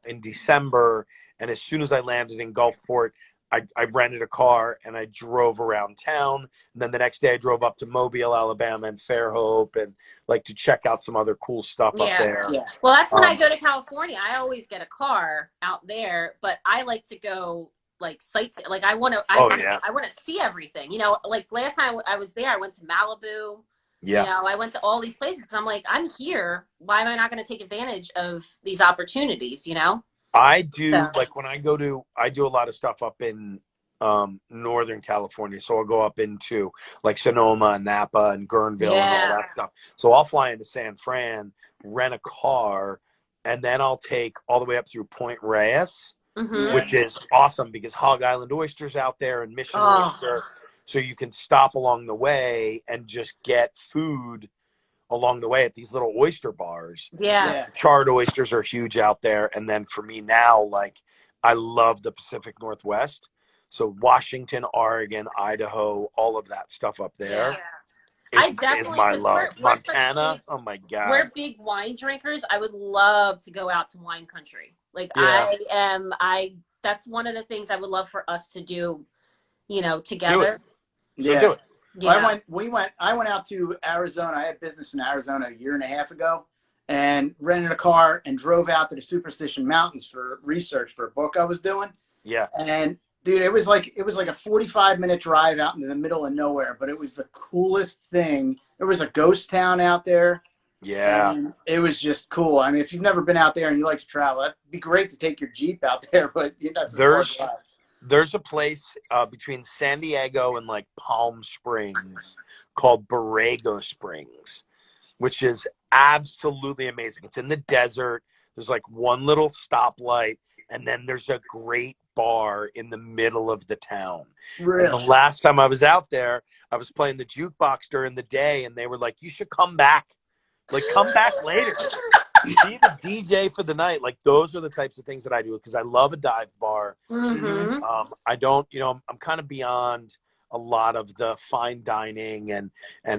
in December. And as soon as I landed in Gulfport, I rented a car and I drove around town. And then the next day I drove up to Mobile, Alabama and Fairhope and like to check out some other cool stuff up there. Yeah. Well, that's when I go to California. I always get a car out there, but I like to go like sightsee. Like I want to see everything. You know, like last time I was there, I went to Malibu. Yeah. You know, I went to all these places because I'm like, I'm here. Why am I not going to take advantage of these opportunities, you know? I do, like when I do a lot of stuff up in Northern California. So I'll go up into like Sonoma and Napa and Guerneville and all that stuff. So I'll fly into San Fran, rent a car, and then I'll take all the way up through Point Reyes, which is awesome because Hog Island oysters out there and Mission oyster. So you can stop along the way and just get food along the way at these little oyster bars. Yeah. Charred oysters are huge out there. And then for me now, like I love the Pacific Northwest. So Washington, Oregon, Idaho, all of that stuff up there is my love. Montana, oh my God. We're big wine drinkers. I would love to go out to wine country. Like that's one of the things I would love for us to do, you know, together. Do it. Yeah. I went out to Arizona. I had business in Arizona a year and a half ago and rented a car and drove out to the Superstition Mountains for research for a book I was doing. Yeah. And dude, it was like a 45-minute drive out into the middle of nowhere, but it was the coolest thing. There was a ghost town out there. Yeah. And it was just cool. I mean, if you've never been out there and you like to travel, it'd be great to take your Jeep out there, but you know, there's a place between San Diego and like Palm Springs called Borrego Springs, which is absolutely amazing. It's in the desert. There's like one little stoplight, and then there's a great bar in the middle of the town. Really? And the last time I was out there, I was playing the jukebox during the day, and they were like, "You should come back. Like, come back later. Be the DJ for the night." Like, those are the types of things that I do because I love a dive bar. Mm-hmm. I don't, you know, I'm kind of beyond a lot of the fine dining and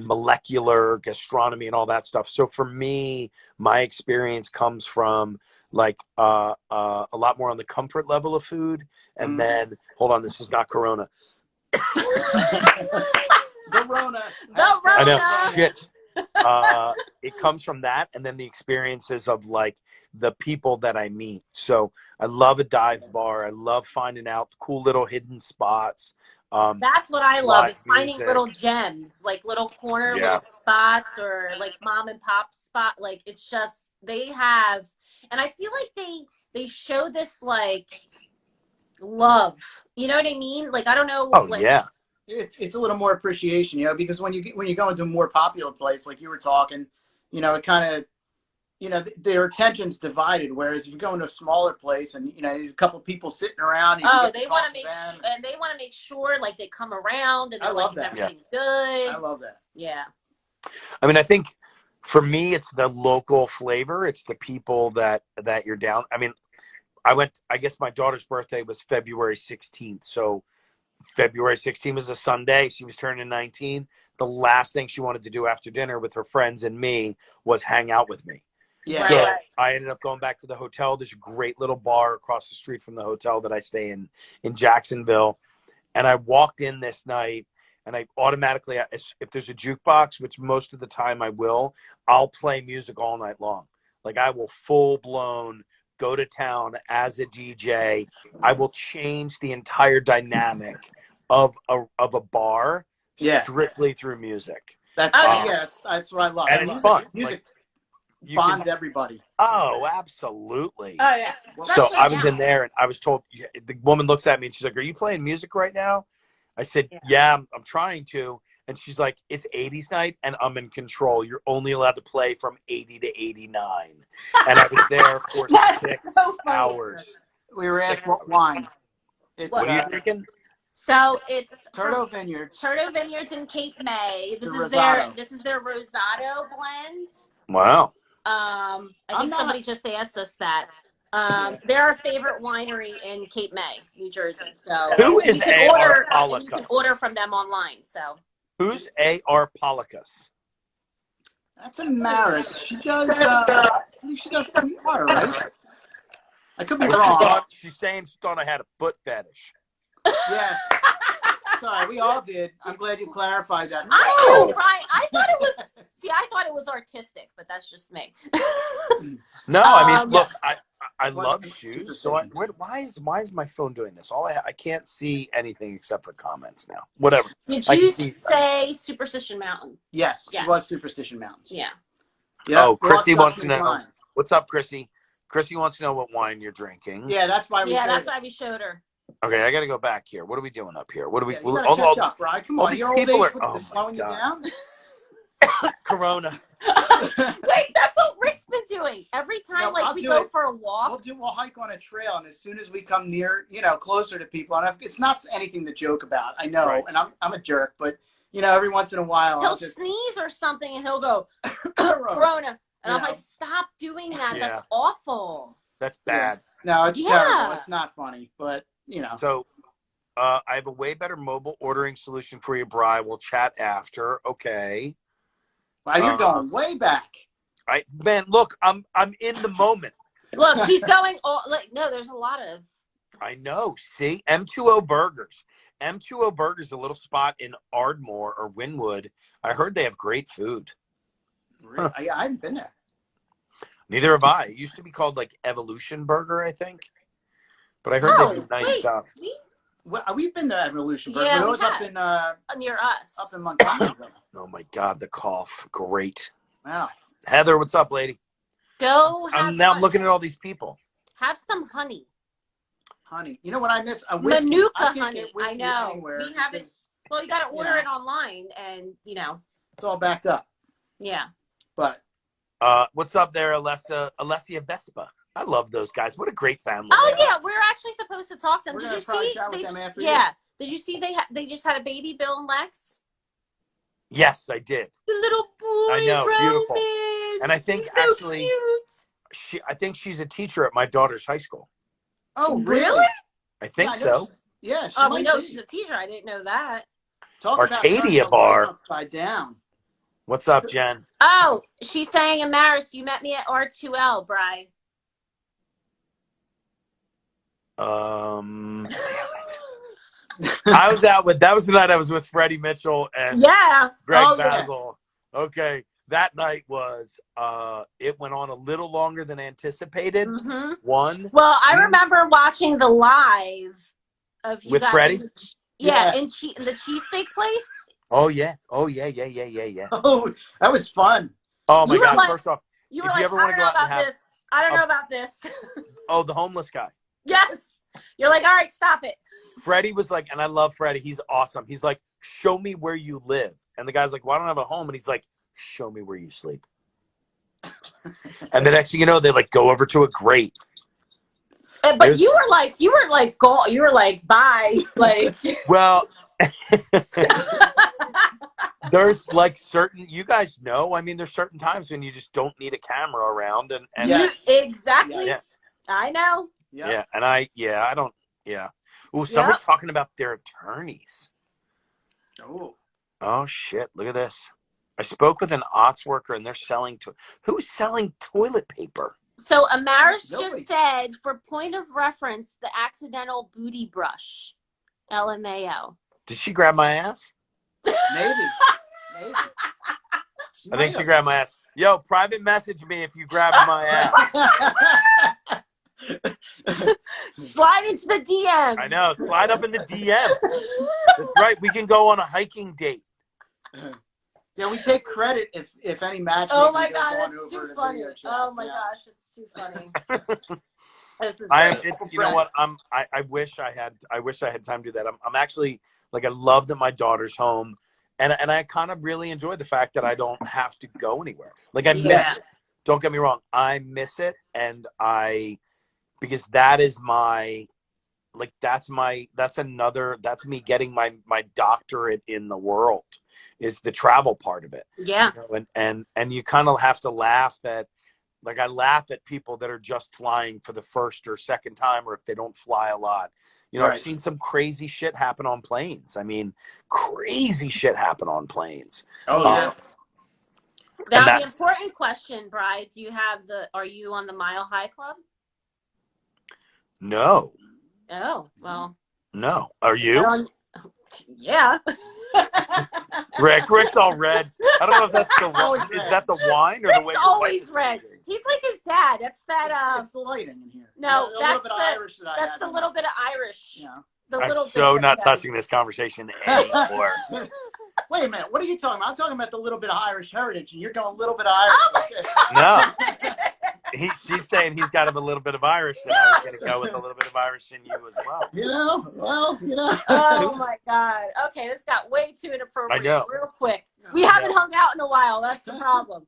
molecular gastronomy and all that stuff. So for me, my experience comes from like a lot more on the comfort level of food. And then, hold on, this is not Corona. Corona. I know, shit. It comes from that, and then the experiences of like the people that I meet. So I love a dive bar. I love finding out cool little hidden spots. That's what I love, is finding little gems, like little little spots, or like mom and pop spot. Like, it's just, they have, and I feel like they show this like love, you know what I mean? Like, I don't know. It's a little more appreciation, you know, because when you go into a more popular place, like you were talking, you know, it kind of, you know, their attention's divided. Whereas if you go into a smaller place and, you know, there's a couple people sitting around. They want to make sure like they come around and they're like, is everything good? I love that. Yeah. I mean, I think for me, it's the local flavor. It's the people that you're down. I mean, I guess my daughter's birthday was February 16th. So February 16th was a Sunday. She was turning 19. The last thing she wanted to do after dinner with her friends and me was hang out with me. Yeah. So Right. I ended up going back to the hotel. There's a great little bar across the street from the hotel that I stay in Jacksonville. And I walked in this night, and I automatically, if there's a jukebox, which most of the time I will, I'll play music all night long. Like I will full blown go to town as a DJ. I will change the entire dynamic of a bar strictly through music. That's that's what I love. And it's fun. Music Like, bonds everybody. Oh, absolutely. Oh yeah. So I was now. in there and I was told, the woman looks at me and she's like, "Are you playing music right now?" I said, "Yeah, I'm trying to." And she's like, "It's 80s night and I'm in control. You're only allowed to play from 80 to 89. And I was there for 6 hours. We were asked what wine. It's, what are you drinking? So it's Turtle Vineyards. Turtle Vineyards in Cape May. This is their Rosado blend. Wow. I think somebody just asked us that. They're our favorite winery in Cape May, New Jersey. So who is A.R. you can order from them online. So who's A.R. Polycus? That's a Maris. She does. I think she does PR, right? I could be wrong. She's saying she thought I had a foot fetish. Yeah. Sorry, we all did. I'm glad you clarified that. I thought it was. See, I thought it was artistic, but that's just me. No, I mean, look, I love What's shoes. So why is my phone doing this? I can't see anything except for comments now. Whatever. Did you say Superstition Mountain? Yes, it was Superstition Mountains. Yeah. Yep. Oh, Chrissy wants to know. What's up, Chrissy? Chrissy wants to know what wine you're drinking. Yeah, that's why we. That's why we showed her. Okay, I got to go back here. What are we doing up here? What are we? You gotta catch up, Brian. Come on, your old age slowing you down. Corona. Wait, that's what Rick's been doing. Every time, we go for a walk. We'll hike on a trail, and as soon as we come near, closer to people, and it's not anything to joke about. I know, right. And I'm a jerk, but every once in a while he'll sneeze or something, and he'll go Corona, and I'm like, stop doing that. Yeah. That's awful. That's bad. Yeah. No, it's terrible. It's not funny, but So, I have a way better mobile ordering solution for you, Bri. We'll chat after. Okay. Wow, you're going way back. Man, look, I'm in the moment. Look, he's going no, there's a lot of. I know. See, M2O Burgers. M2O Burgers, a little spot in Ardmore or Wynwood. I heard they have great food. Really? Huh. I haven't been there. Neither have I. It used to be called Evolution Burger, I think. But I heard they do nice stuff. We've been to Evolution Burger. Yeah, it was up in near us. Up in Montgomery. Oh my God, the cough! Great. Wow. Heather, what's up, lady? Go. I'm looking at all these people. Have some honey. Honey, you know what I miss? A whiskey. Manuka honey. I know. We haven't. Well, you got to order it online, and it's all backed up. Yeah. But. What's up there, Alessia Vespa? I love those guys. What a great family. Oh yeah, we're actually supposed to talk to them. Did you see? Did you see they just had a baby, Bill and Lex? Yes, I did. The little boy. I know, Roman. beautiful. And I think actually, I think she's a teacher at my daughter's high school. Oh really? I think so. Yeah. We know she's a teacher. I didn't know that. Arcadia Bar. Upside down. What's up, Jen? Oh, she's saying, Amaris, you met me at R2L, Bri. Damn it. That was the night I was with Freddie Mitchell and Greg Basil. Yeah. Okay. That night was, it went on a little longer than anticipated. Mm-hmm. Well, I remember watching the live of you with guys. Freddie? In the cheesesteak place. Oh, yeah. Oh, yeah. Oh, that was fun. Oh, my God. First off, you were I don't know about this. I don't know about this. Oh, the homeless guy. Yes. You're like, all right, stop it. Freddie was like, and I love Freddie. He's awesome. He's like, show me where you live. And the guy's like, well, I don't have a home. And he's like, show me where you sleep. And the next thing you know, they go over to a grate. But you were like, bye. Well, there's certain, you guys know, I mean, there's certain times when you just don't need a camera around. And yes, exactly. Yeah. I know. Yeah. And I don't. Yeah. Oh, somebody's talking about their attorneys. Oh shit! Look at this. I spoke with an OTS worker, and they're selling who's selling toilet paper? So Amaris just said, for point of reference, the accidental booty brush, LMAO. Did she grab my ass? Maybe. I think she grabbed my ass. Yo, private message me if you grabbed my ass. Slide into the DM. I know. Slide up in the DM. That's right. We can go on a hiking date. Yeah, we take credit if any match. Oh my god, that's too funny. Oh my gosh, it's too funny. This is great. You know what? I wish I had time to do that. I'm actually like, I love that my daughter's home, and I kind of really enjoy the fact that I don't have to go anywhere. Like, I miss it. Don't get me wrong, I miss it, and because that is my, like, that's me getting my doctorate in the world, is the travel part of it. Yeah. You know, and you kind of have to laugh at, like, I laugh at people that are just flying for the first or second time, or if they don't fly a lot. You know, I've seen some crazy shit happen on planes. I mean, crazy shit happen on planes. Oh, yeah. Now, the important question, Bri, are you on the Mile High Club? No. Oh, well. No. Are you? Yeah. Rick's all red. I don't know if that's the wine. Is that the wine or the way? Rick's always red. He's like his dad. That's that. It's the lighting in here. No, that's the little bit of Irish. Yeah. I'm so not touching this conversation anymore. Wait a minute. What are you talking about? I'm talking about the little bit of Irish heritage, and you're going a little bit of Irish. Oh my God. No. She's saying he's got a little bit of Irish, and I was going to go with a little bit of Irish in you as well. You know. Oh my God. Okay, this got way too inappropriate. I know. Real quick. We haven't hung out in a while. That's the problem.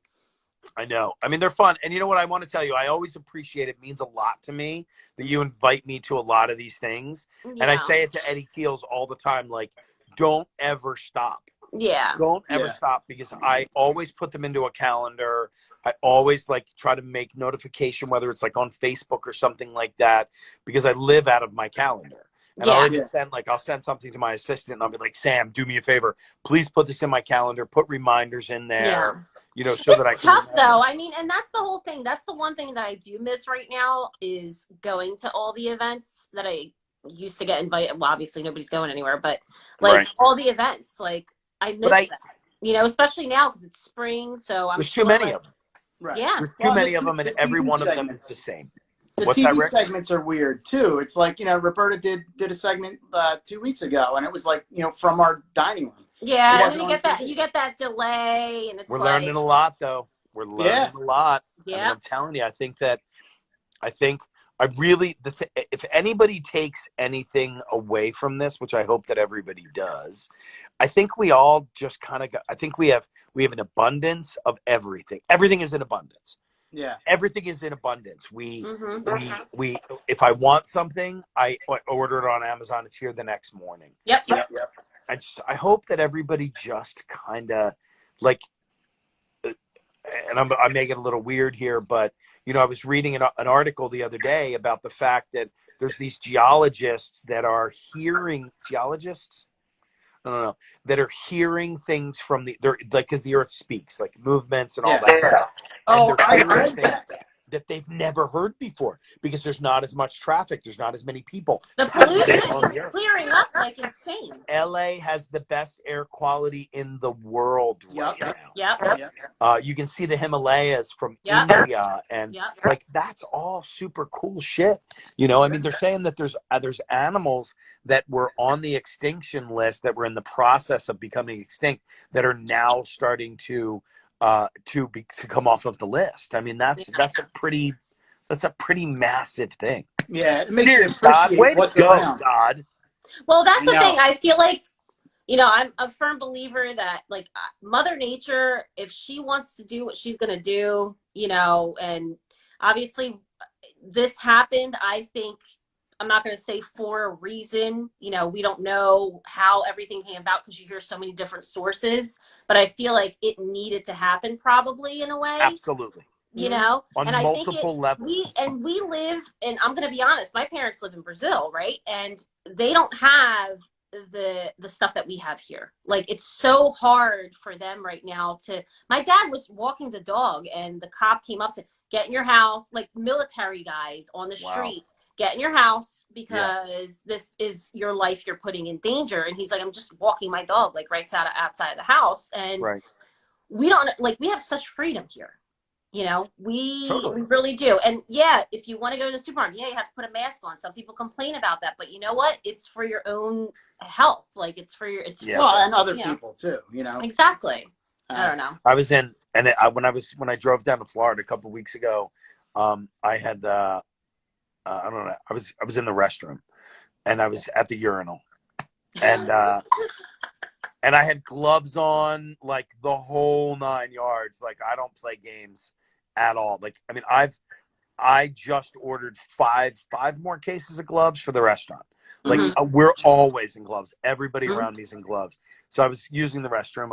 I know. I mean, they're fun. And you know what I want to tell you? I always appreciate it. It means a lot to me that you invite me to a lot of these things. Yeah. And I say it to Eddie Keels all the time, like, don't ever stop. Yeah. Don't ever stop, because I always put them into a calendar. I always like try to make notification, whether it's like on Facebook or something like that, because I live out of my calendar. And I'll even I'll send something to my assistant, and I'll be like, Sam, do me a favor. Please put this in my calendar. Put reminders in there. Yeah. You know, so that I can. It's tough though. I mean, and that's the whole thing. That's the one thing that I do miss right now, is going to all the events that I used to get invited. Well, obviously nobody's going anywhere, but like all the events, like I miss them. You know, especially now because it's spring. So there's too many of them. Right. Yeah. There's too many of them, and every one of them is the same. The TV segments are weird too. It's like, you know, Roberta did a segment 2 weeks ago, and it was like, you know, from our dining room. Yeah, and then you get that delay, and it's learning a lot though. We're learning a lot. Yeah, I mean, I'm telling you, if anybody takes anything away from this, which I hope that everybody does, I think we all just kind of I think we have an abundance of everything. Everything is in abundance. Yeah. Everything is in abundance. We if I want something, I order it on Amazon. It's here the next morning. Yep. I hope that everybody just kind of like, and I may get a little weird here, but you know, I was reading an article the other day about the fact that there's these geologists that are hearing that are hearing things from because the earth speaks, like movements and all that stuff. Oh, I read that they've never heard before, because there's not as much traffic, there's not as many people. The pollution is clearing up like insane. LA has the best air quality in the world right now. Yep. You can see the Himalayas from India, and like that's all super cool shit. You know, I mean, they're saying that there's animals that were on the extinction list that were in the process of becoming extinct that are now starting to come off of the list. I mean, that's a pretty massive thing. Yeah, it makes you appreciate what's around. God. Well, that's the thing. I feel like, you know, I'm a firm believer that like Mother Nature, if she wants to do what she's gonna do, you know, and obviously this happened, I think. I'm not going to say for a reason, you know, we don't know how everything came about because you hear so many different sources, but I feel like it needed to happen probably in a way. Absolutely. you know? On And I think multiple levels. we live, and I'm going to be honest, my parents live in Brazil, right? And they don't have the stuff that we have here. Like, it's so hard for them right now to, my dad was walking the dog and the cop came up to, get in your house, like military guys on the street, get in your house because this is your life you're putting in danger. And he's like, I'm just walking my dog, like right outside of the house. And we don't, like, we have such freedom here. You know, we really do. And yeah, if you want to go to the supermarket, yeah, you have to put a mask on. Some people complain about that, but you know what? It's for your own health. Like, it's for your, well, and other people too, you know. Exactly. I don't know. I was in, and when I drove down to Florida a couple of weeks ago, I had, I don't know, I was in the restroom and I was at the urinal and, and I had gloves on, like the whole 9 yards. Like, I don't play games at all. Like, I mean, I just ordered five more cases of gloves for the restaurant. Like, we're always in gloves. Everybody around me's in gloves. So I was using the restroom.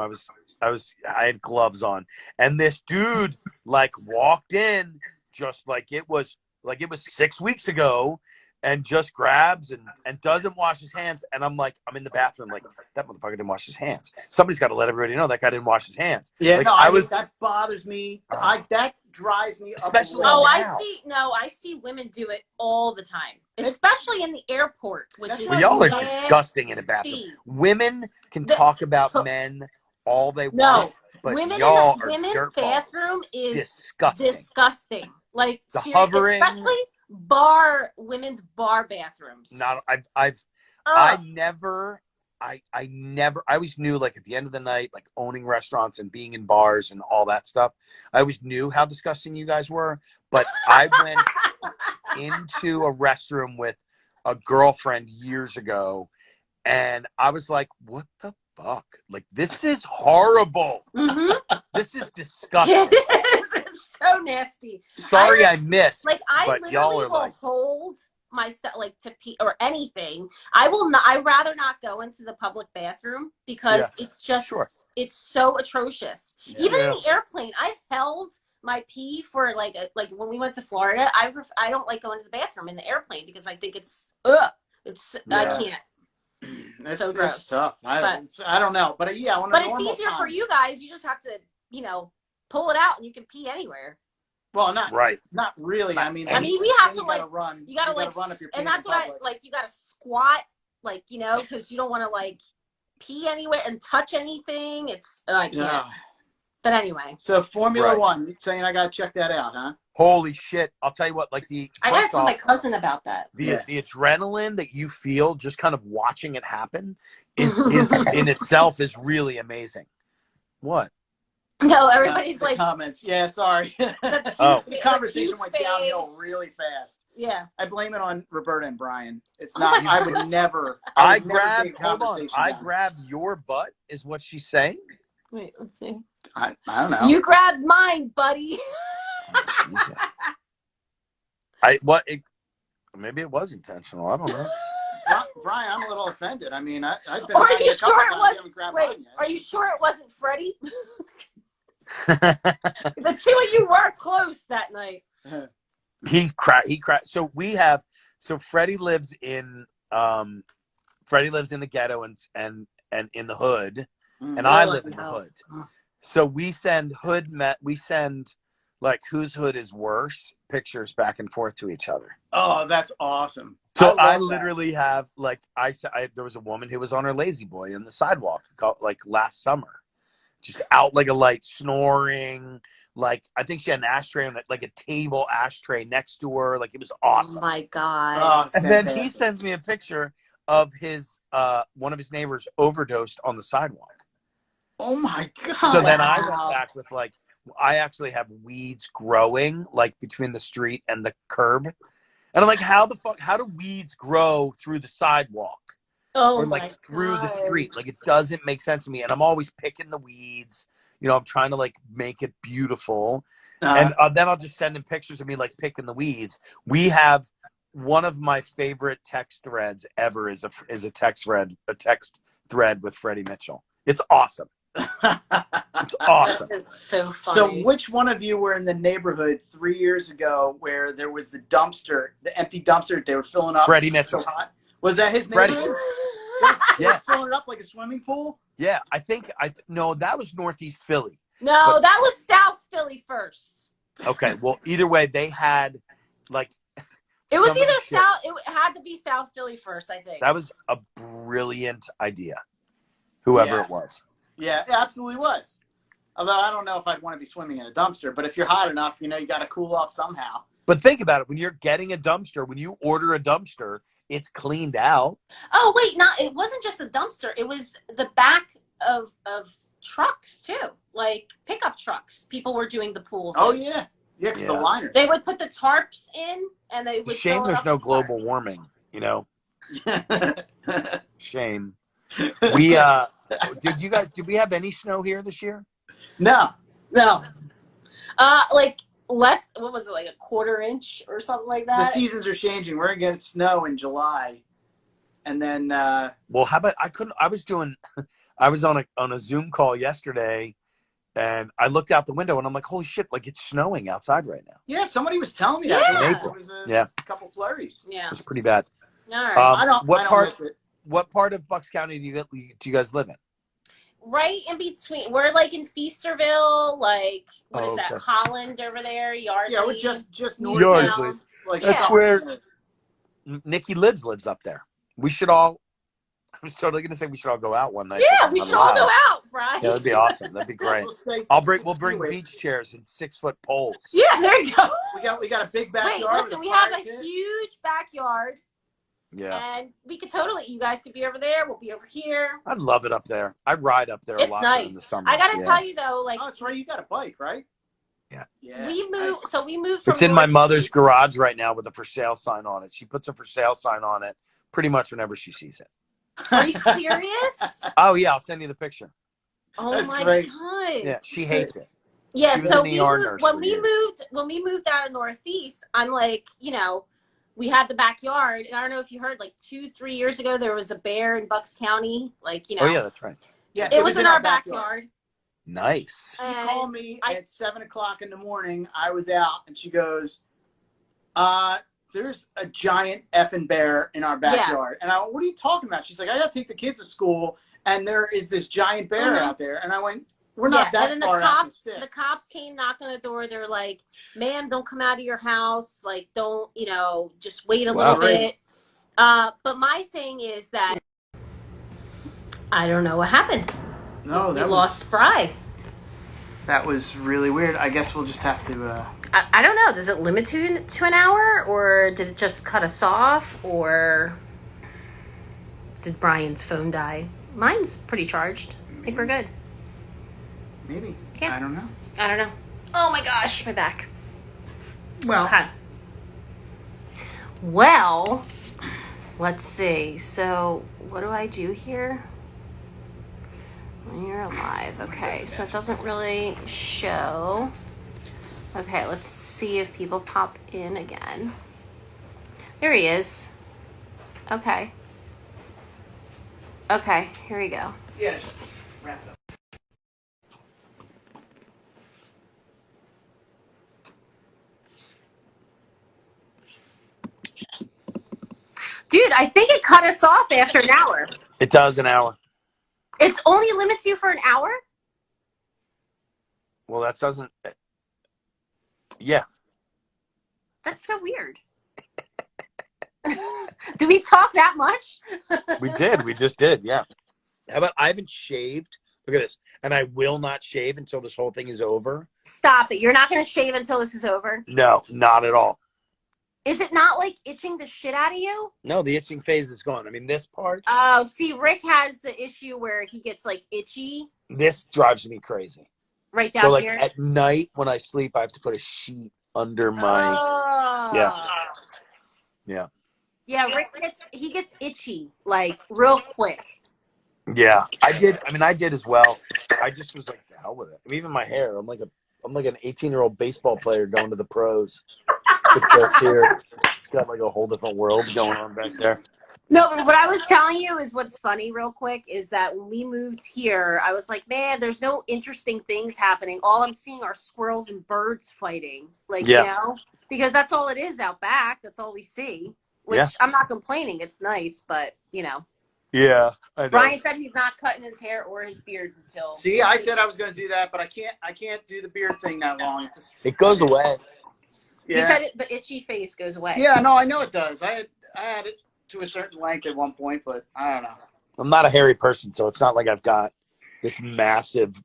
I had gloves on, and this dude like walked in just like it was 6 weeks ago, and just grabs and doesn't wash his hands. And I'm like, I'm in the bathroom, like, that motherfucker didn't wash his hands. Somebody's got to let everybody know that guy didn't wash his hands. Yeah, like, no, that bothers me. That drives me up. Especially I see women do it all the time, especially in the airport, which is y'all are disgusting in a bathroom. Women can talk about men all they want, but women's bathroom is disgusting. Like, the hovering, especially women's bar bathrooms. I always knew, like, at the end of the night, like owning restaurants and being in bars and all that stuff, I always knew how disgusting you guys were. But I went into a restroom with a girlfriend years ago, and I was like, what the fuck? Like, this is horrible. This is disgusting. It's so nasty. Sorry, I missed. Like, I literally will hold myself, like, to pee or anything. I'd rather not go into the public bathroom because it's just it's so atrocious. Even in the airplane, I've held my pee for like when we went to Florida. I don't like going to the bathroom in the airplane because I think it's I can't. It's so gross. It's tough. I don't know, but it's easier for you guys. You just have to, pull it out and you can pee anywhere. Well, not really. I mean, we have to, like, run. You gotta like, run if you're and that's what you gotta squat, like, because you don't want to like pee anywhere and touch anything. It's I can't. But anyway. So Formula One, you're saying I gotta check that out, huh? Holy shit! I'll tell you what. Like, I gotta tell my cousin about that. The adrenaline that you feel just kind of watching it happen is in itself is really amazing. What? No, everybody's like comments. Yeah, sorry. The conversation went downhill really fast. Yeah, I blame it on Roberta and Brian. It's not. I would never. I grabbed your butt. Is what she's saying. Wait, let's see. I don't know. You grabbed mine, buddy. Oh, maybe it was intentional. I don't know. Brian, I'm a little offended. I mean, I've been. Are you sure it wasn't? Wait, are you sure it wasn't Freddie? The two of you were close that night. He cracked. So Freddie lives in the ghetto and in the hood, and I live in the hood. So we send like whose hood is worse pictures back and forth to each other. Oh, that's awesome. So I literally have, like, there was a woman who was on her lazy boy in the sidewalk like last summer, just out like a light, snoring. Like, I think she had an ashtray on it, like a table ashtray next to her. Like, it was awesome. Oh my God. And then he sends me a picture of his one of his neighbors overdosed on the sidewalk. Oh my God. So then I went back with, like, I actually have weeds growing like between the street and the curb. And I'm like, how do weeds grow through the sidewalk? Oh, or like through the street? Like, it doesn't make sense to me. And I'm always picking the weeds. I'm trying to, like, make it beautiful. And then I'll just send him pictures of me, like, picking the weeds. We have one of my favorite text threads ever is a text thread with Freddie Mitchell. It's awesome. It's awesome. It's so So funny. which one of you were in the neighborhood 3 years ago where there was the dumpster, the empty dumpster that they were filling up? Freddie It was so Mitchell. hot. Was that his Freddie. neighborhood? They Yeah. were filling it up like a swimming pool? Yeah, I think no, that was Northeast Philly. No, But- that was South Philly first. Okay, well, either way, they had like It was so many either shit. South. It had to be South Philly first, I think. That was a brilliant idea, whoever Yeah. it was. Yeah, it absolutely was. Although I don't know if I'd want to be swimming in a dumpster, but if you're hot enough, you know, you got to cool off somehow. But think about it: when you're getting a dumpster, when you order a dumpster, it's cleaned out. Oh wait, not it wasn't just a dumpster. It was the back of trucks too, like pickup trucks. People were doing the pools. Oh in. yeah, yeah, because the Yeah. liners. They would put the tarps in, and they It's a would. shame fill it there's up no with water. global warming. You know, shame. We did we have any snow here this year? No. No, like less. What was it, like a quarter inch or something like The that? seasons are changing. We're gonna get snow in July, and then Well, how about I was on a Zoom call yesterday, and I looked out the window and I'm like, holy shit, like it's snowing outside right now. yeah, somebody was telling me that. Yeah. There April. was a Yeah. couple flurries. Yeah. It's pretty bad. All right. I don't miss it. What part of Bucks County do you guys live in? Right in between. We're like in Feasterville, like what is that? Okay. Holland over there, Yardley. Yeah, we're just north Yardley. of like That's Summer. where- Nikki lives up there. We should all. I was totally gonna say we should all go out one night. Yeah, but we I'm should all allowed. go out, Brian. Yeah, that'd be awesome. That'd be great. We'll bring away. beach chairs and 6-foot poles. Yeah, there you go. We got a big backyard. Wait, listen, with we have fire a pit. huge backyard, Yeah, and we could totally. You guys could be over there. We'll be over here. I love it up there. I ride up there a It's lot during nice. the summer. I gotta tell you though, like Oh, that's right. You got a bike, right? Yeah. Yeah. we moved. Nice. So we moved from. It's in my mother's Northeast. garage right now with a for sale sign on it. She puts a for sale sign on it pretty much whenever she sees it. Are you serious? Oh yeah, I'll send you the picture. Oh That's my great. god. Yeah, she hates it. Yeah, She was so in the ER nurse for when years. we moved out of Northeast, I'm like, you know, we had the backyard, and I don't know if you heard, like 2-3 years ago, there was a bear in Bucks County, like, you know, Oh yeah, that's right. Yeah, it was in our backyard. Nice. She And called me I- at 7:00 in the morning. I was out, and she goes, "There's a giant effing bear in our backyard." And I went, "What are you talking about?" She's like, "I got to take the kids to school, and there is this giant bear Mhm. out there." And I went, "We're not that and then far out in the cops came, knocked on the door. They're like, "Ma'am, don't come out of your house. Like, don't, you know, just wait a Wow. little bit." But my thing is that I don't know what happened. No, We lost Spry. that was really weird. I guess we'll just have to. I don't know. Does it limit to an hour, or did it just cut us off, or did Brian's phone die? Mine's pretty charged. I think we're good. Maybe. Yeah. I don't know. I don't know. Oh my gosh, my back. Well, Okay. Well, let's see. So, what do I do here? When you're alive. Okay, so it doesn't really show. Okay, let's see if people pop in again. There he is. Okay. Okay, here we go. yeah, just wrap it up. Dude, I think it cut us off after an hour. It does an hour. It's only limits you for an hour? Well, that doesn't. Yeah. That's so weird. Do we talk that much? We did. We just did. Yeah. How about I haven't shaved? Look at this. And I will not shave until this whole thing is over. Stop it. You're not going to shave until this is over? No, not at all. Is it not like itching the shit out of you? No, the itching phase is gone. I mean, this part, Oh, see, Rick has the issue where he gets like itchy this drives me crazy. right So down like here. at night when I sleep, I have to put a sheet under my. Oh. Yeah. Yeah. Yeah, Rick gets itchy like real quick. Yeah. I did as well. I just was like, the hell with it. I mean, even my hair. I'm like an 18-year-old baseball player going to the pros. With this here. It's got like a whole different world going on back there. No, but what I was telling you is what's funny real quick is that when we moved here, I was like, man, there's no interesting things happening. All I'm seeing are squirrels and birds fighting. Like, Yeah. because that's all it is out back. That's all we see, which I'm not complaining. It's nice, but, Yeah, I know. Brian said he's not cutting his hair or his beard until. See, I said I was going to do that, but I can't do the beard thing that long. It goes away. Yeah. You said the itchy face goes away. Yeah, no, I know it does. I had it to a certain length at one point, but I don't know. I'm not a hairy person, so it's not like I've got this massive,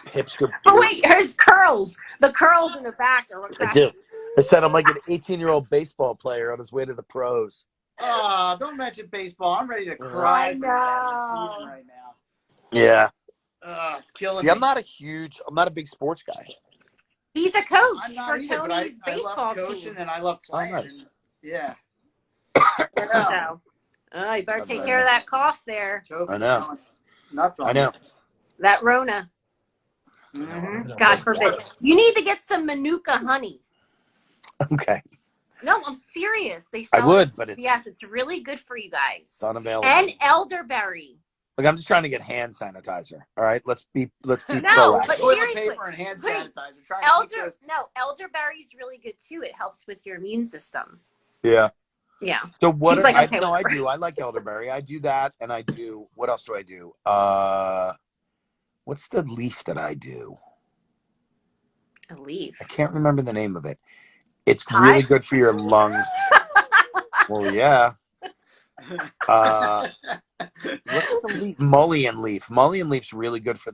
hipster. But wait, his curls. The curls in the back are what I do. I said I'm like an 18-year-old baseball player on his way to the pros. Oh, don't mention baseball. I'm ready to cry I know. Right now. Yeah. It's killing me. See, I'm not a big sports guy. He's a coach for either, Tony's baseball I love coaching team. And I love playing. Oh, nice. Yeah. So, you better take care of that cough there. I know. Nuts on I know. That Rona. Mm-hmm. God forbid. You need to get some Manuka honey. Okay. No, I'm serious. They sell I would, but it's really good for you guys. It's unavailable. And elderberry. Look, I'm just trying to get hand sanitizer. All right, let's be no, proactive. but Toilet seriously, paper and hand sanitizer. Elderberry is really good too. It helps with your immune system. Yeah. Yeah. So what? Like, I do. I like elderberry. I do that, and I do. What else do I do? What's the leaf that I do? A leaf. I can't remember the name of it. It's really good for your lungs. Well, yeah. What's the leaf? Mullein leaf. Mullein leaf's really good for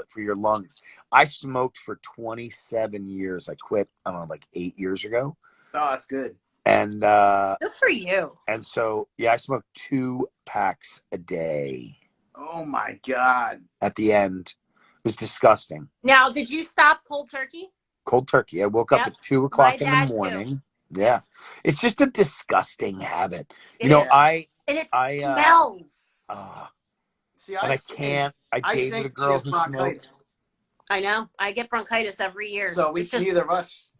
for your lungs. I smoked for 27 years. I quit, I don't know, like 8 years ago. Oh, that's good. good And for you. And so I smoked 2 packs a day. Oh my God. At the end. It was disgusting. Now, did you stop cold turkey? Cold turkey. I woke up at 2 o'clock in the morning. Too. Yeah. It's just a disgusting habit. And it smells. See, I can't. I dated a girl who smokes. I know. I get bronchitis every year. So neither of us.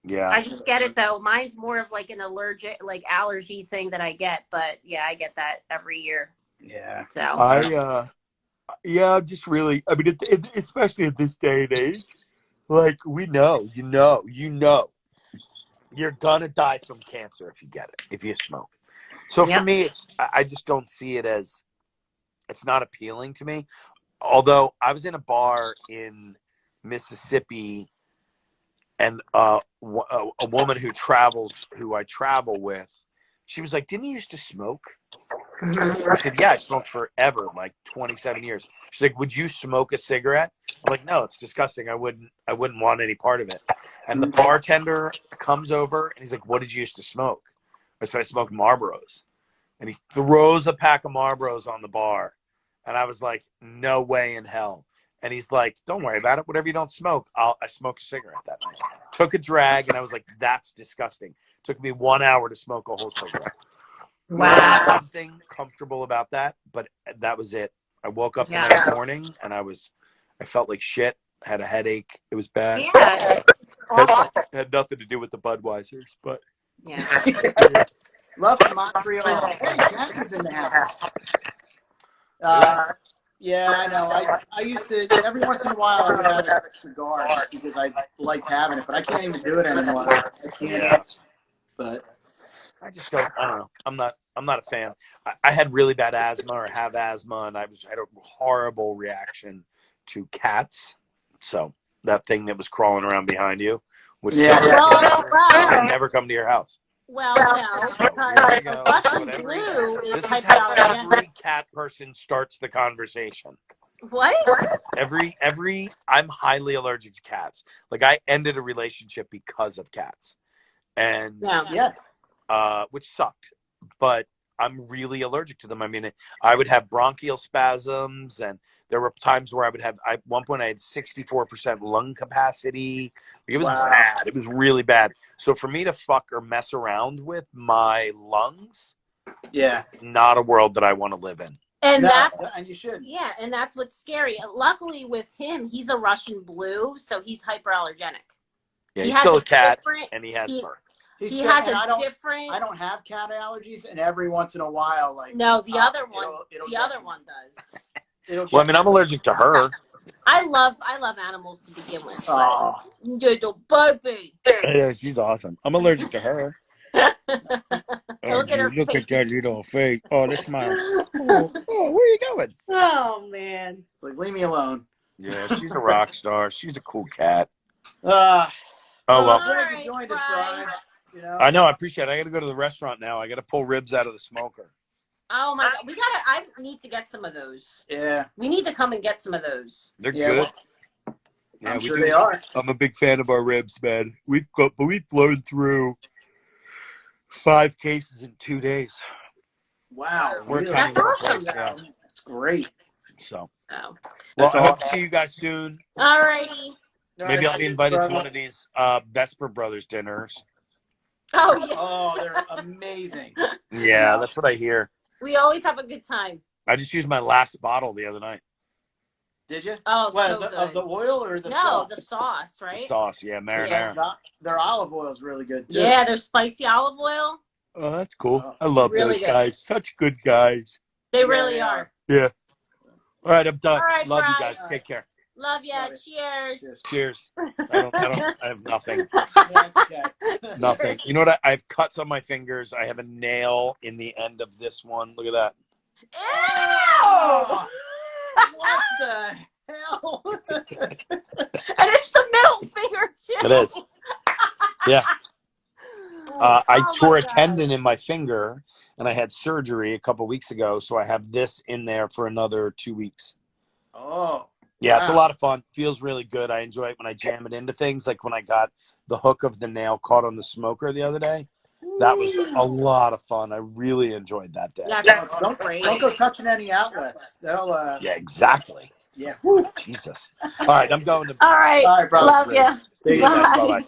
Yeah. I just get it though. Mine's more of like an allergy thing that I get, but yeah, I get that every year. Yeah. So just really. I mean, especially at this day and age, like we know, you're gonna die from cancer if you get it, if you smoke. So for me, I just don't see it as, it's not appealing to me. Although I was in a bar in Mississippi, and a woman who I travel with, she was like, "Didn't you used to smoke?" I said, "Yeah, I smoked forever, like 27 years." She's like, "Would you smoke a cigarette?" I'm like, "No, it's disgusting. I wouldn't want any part of it." And the bartender comes over and he's like, "What did you used to smoke?" I said, "I smoked Marlboros." And he throws a pack of Marlboros on the bar. And I was like, "No way in hell." And he's like, "Don't worry about it. Whatever you don't smoke." I smoked a cigarette that night. Took a drag and I was like, "That's disgusting." Took me 1 hour to smoke a whole cigarette. wow. There was something comfortable about that, but that was it. I woke up the next morning and I felt like shit. Had a headache. It was bad. Yeah, it's awful. Had nothing to do with the Budweisers, but yeah. Love from Montreal. Hey, Jackie's in the house. Yeah, I know. I used to, every once in a while, I would have a cigar because I liked having it, but I can't even do it anymore. I can't. Yeah. But I just don't. I don't know. I'm not a fan. I had really bad asthma, or have asthma, and I had a horrible reaction to cats. So that thing that was crawling around behind you, which I'd never come to your house. Well, because Russian blue is hypoallergenic. Every cat person starts the conversation. What? I'm highly allergic to cats. Like, I ended a relationship because of cats. And which sucked. But I'm really allergic to them. I mean, I would have bronchial spasms, and there were times where at one point I had 64% lung capacity. It was bad. It was really bad. So for me to fuck or mess around with my lungs, it's not a world that I want to live in. And and you should. Yeah, and that's what's scary. Luckily with him, he's a Russian blue, so he's hyperallergenic. Yeah, he's still a cat, and he has fur. He has a different. I don't have cat allergies, and every once in a while, like no, the other one. It'll the other one does. Well, I mean, I'm allergic to her. I love animals to begin with. Oh, Little baby. Yeah, she's awesome. I'm allergic to her. Look at her Look face. at that little face. Oh, the smile. Oh, where are you going? Oh man. it's like leave me alone. Yeah, she's a rock star. She's a cool cat. Oh well. Glad you joined us, Brian. You know? I know. I appreciate it. I got to go to the restaurant now. I got to pull ribs out of the smoker. Oh my god, I need to get some of those. Yeah, we need to come and get some of those. They're yeah, good. well, Yeah, I'm sure they are. I'm a big fan of our ribs, man. We've blown through 5 cases in 2 days. Wow, We're really? tiny That's little awesome. place, yeah. That's great. So, Oh. well, That's I hope to awesome. see you guys soon. Alrighty. Maybe I'll be invited to one of these Vesper Brothers dinners. Oh yeah. Oh, they're amazing. Yeah, that's what I hear. We always have a good time. I just used my last bottle the other night. Did you? Oh, What, so the, good. of the oil or the no, sauce? the sauce, The right? sauce, yeah, marinara. Yeah. Their olive oil is really good too. Yeah, their spicy olive oil. Oh, that's cool. Oh, I love really those good. guys. Such good guys. They Yeah, really they are. Yeah. All right, I'm done. All right, Love you Brian. guys. Take care. Love ya. Love it. Cheers. Cheers. I have nothing. That's okay. Nothing. Cheers. You know what? I have cuts on my fingers. I have a nail in the end of this one. Look at that. Oh, what the hell? And it's the middle finger too. It is. Yeah. I Oh tore my a God. tendon in my finger, and I had surgery a couple weeks ago, so I have this in there for another 2 weeks. Oh, Yeah, it's a wow. lot of fun. Feels really good. I enjoy it when I jam it into things. Like when I got the hook of the nail caught on the smoker the other day. That was a lot of fun. I really enjoyed that day. Yeah, Yeah, that's don't great. go touching any outlets. That'll Yeah, exactly. yeah. Jesus. All right, I'm going to. All right. All right, brother. Love ya. See you guys. Bye. Bye-bye.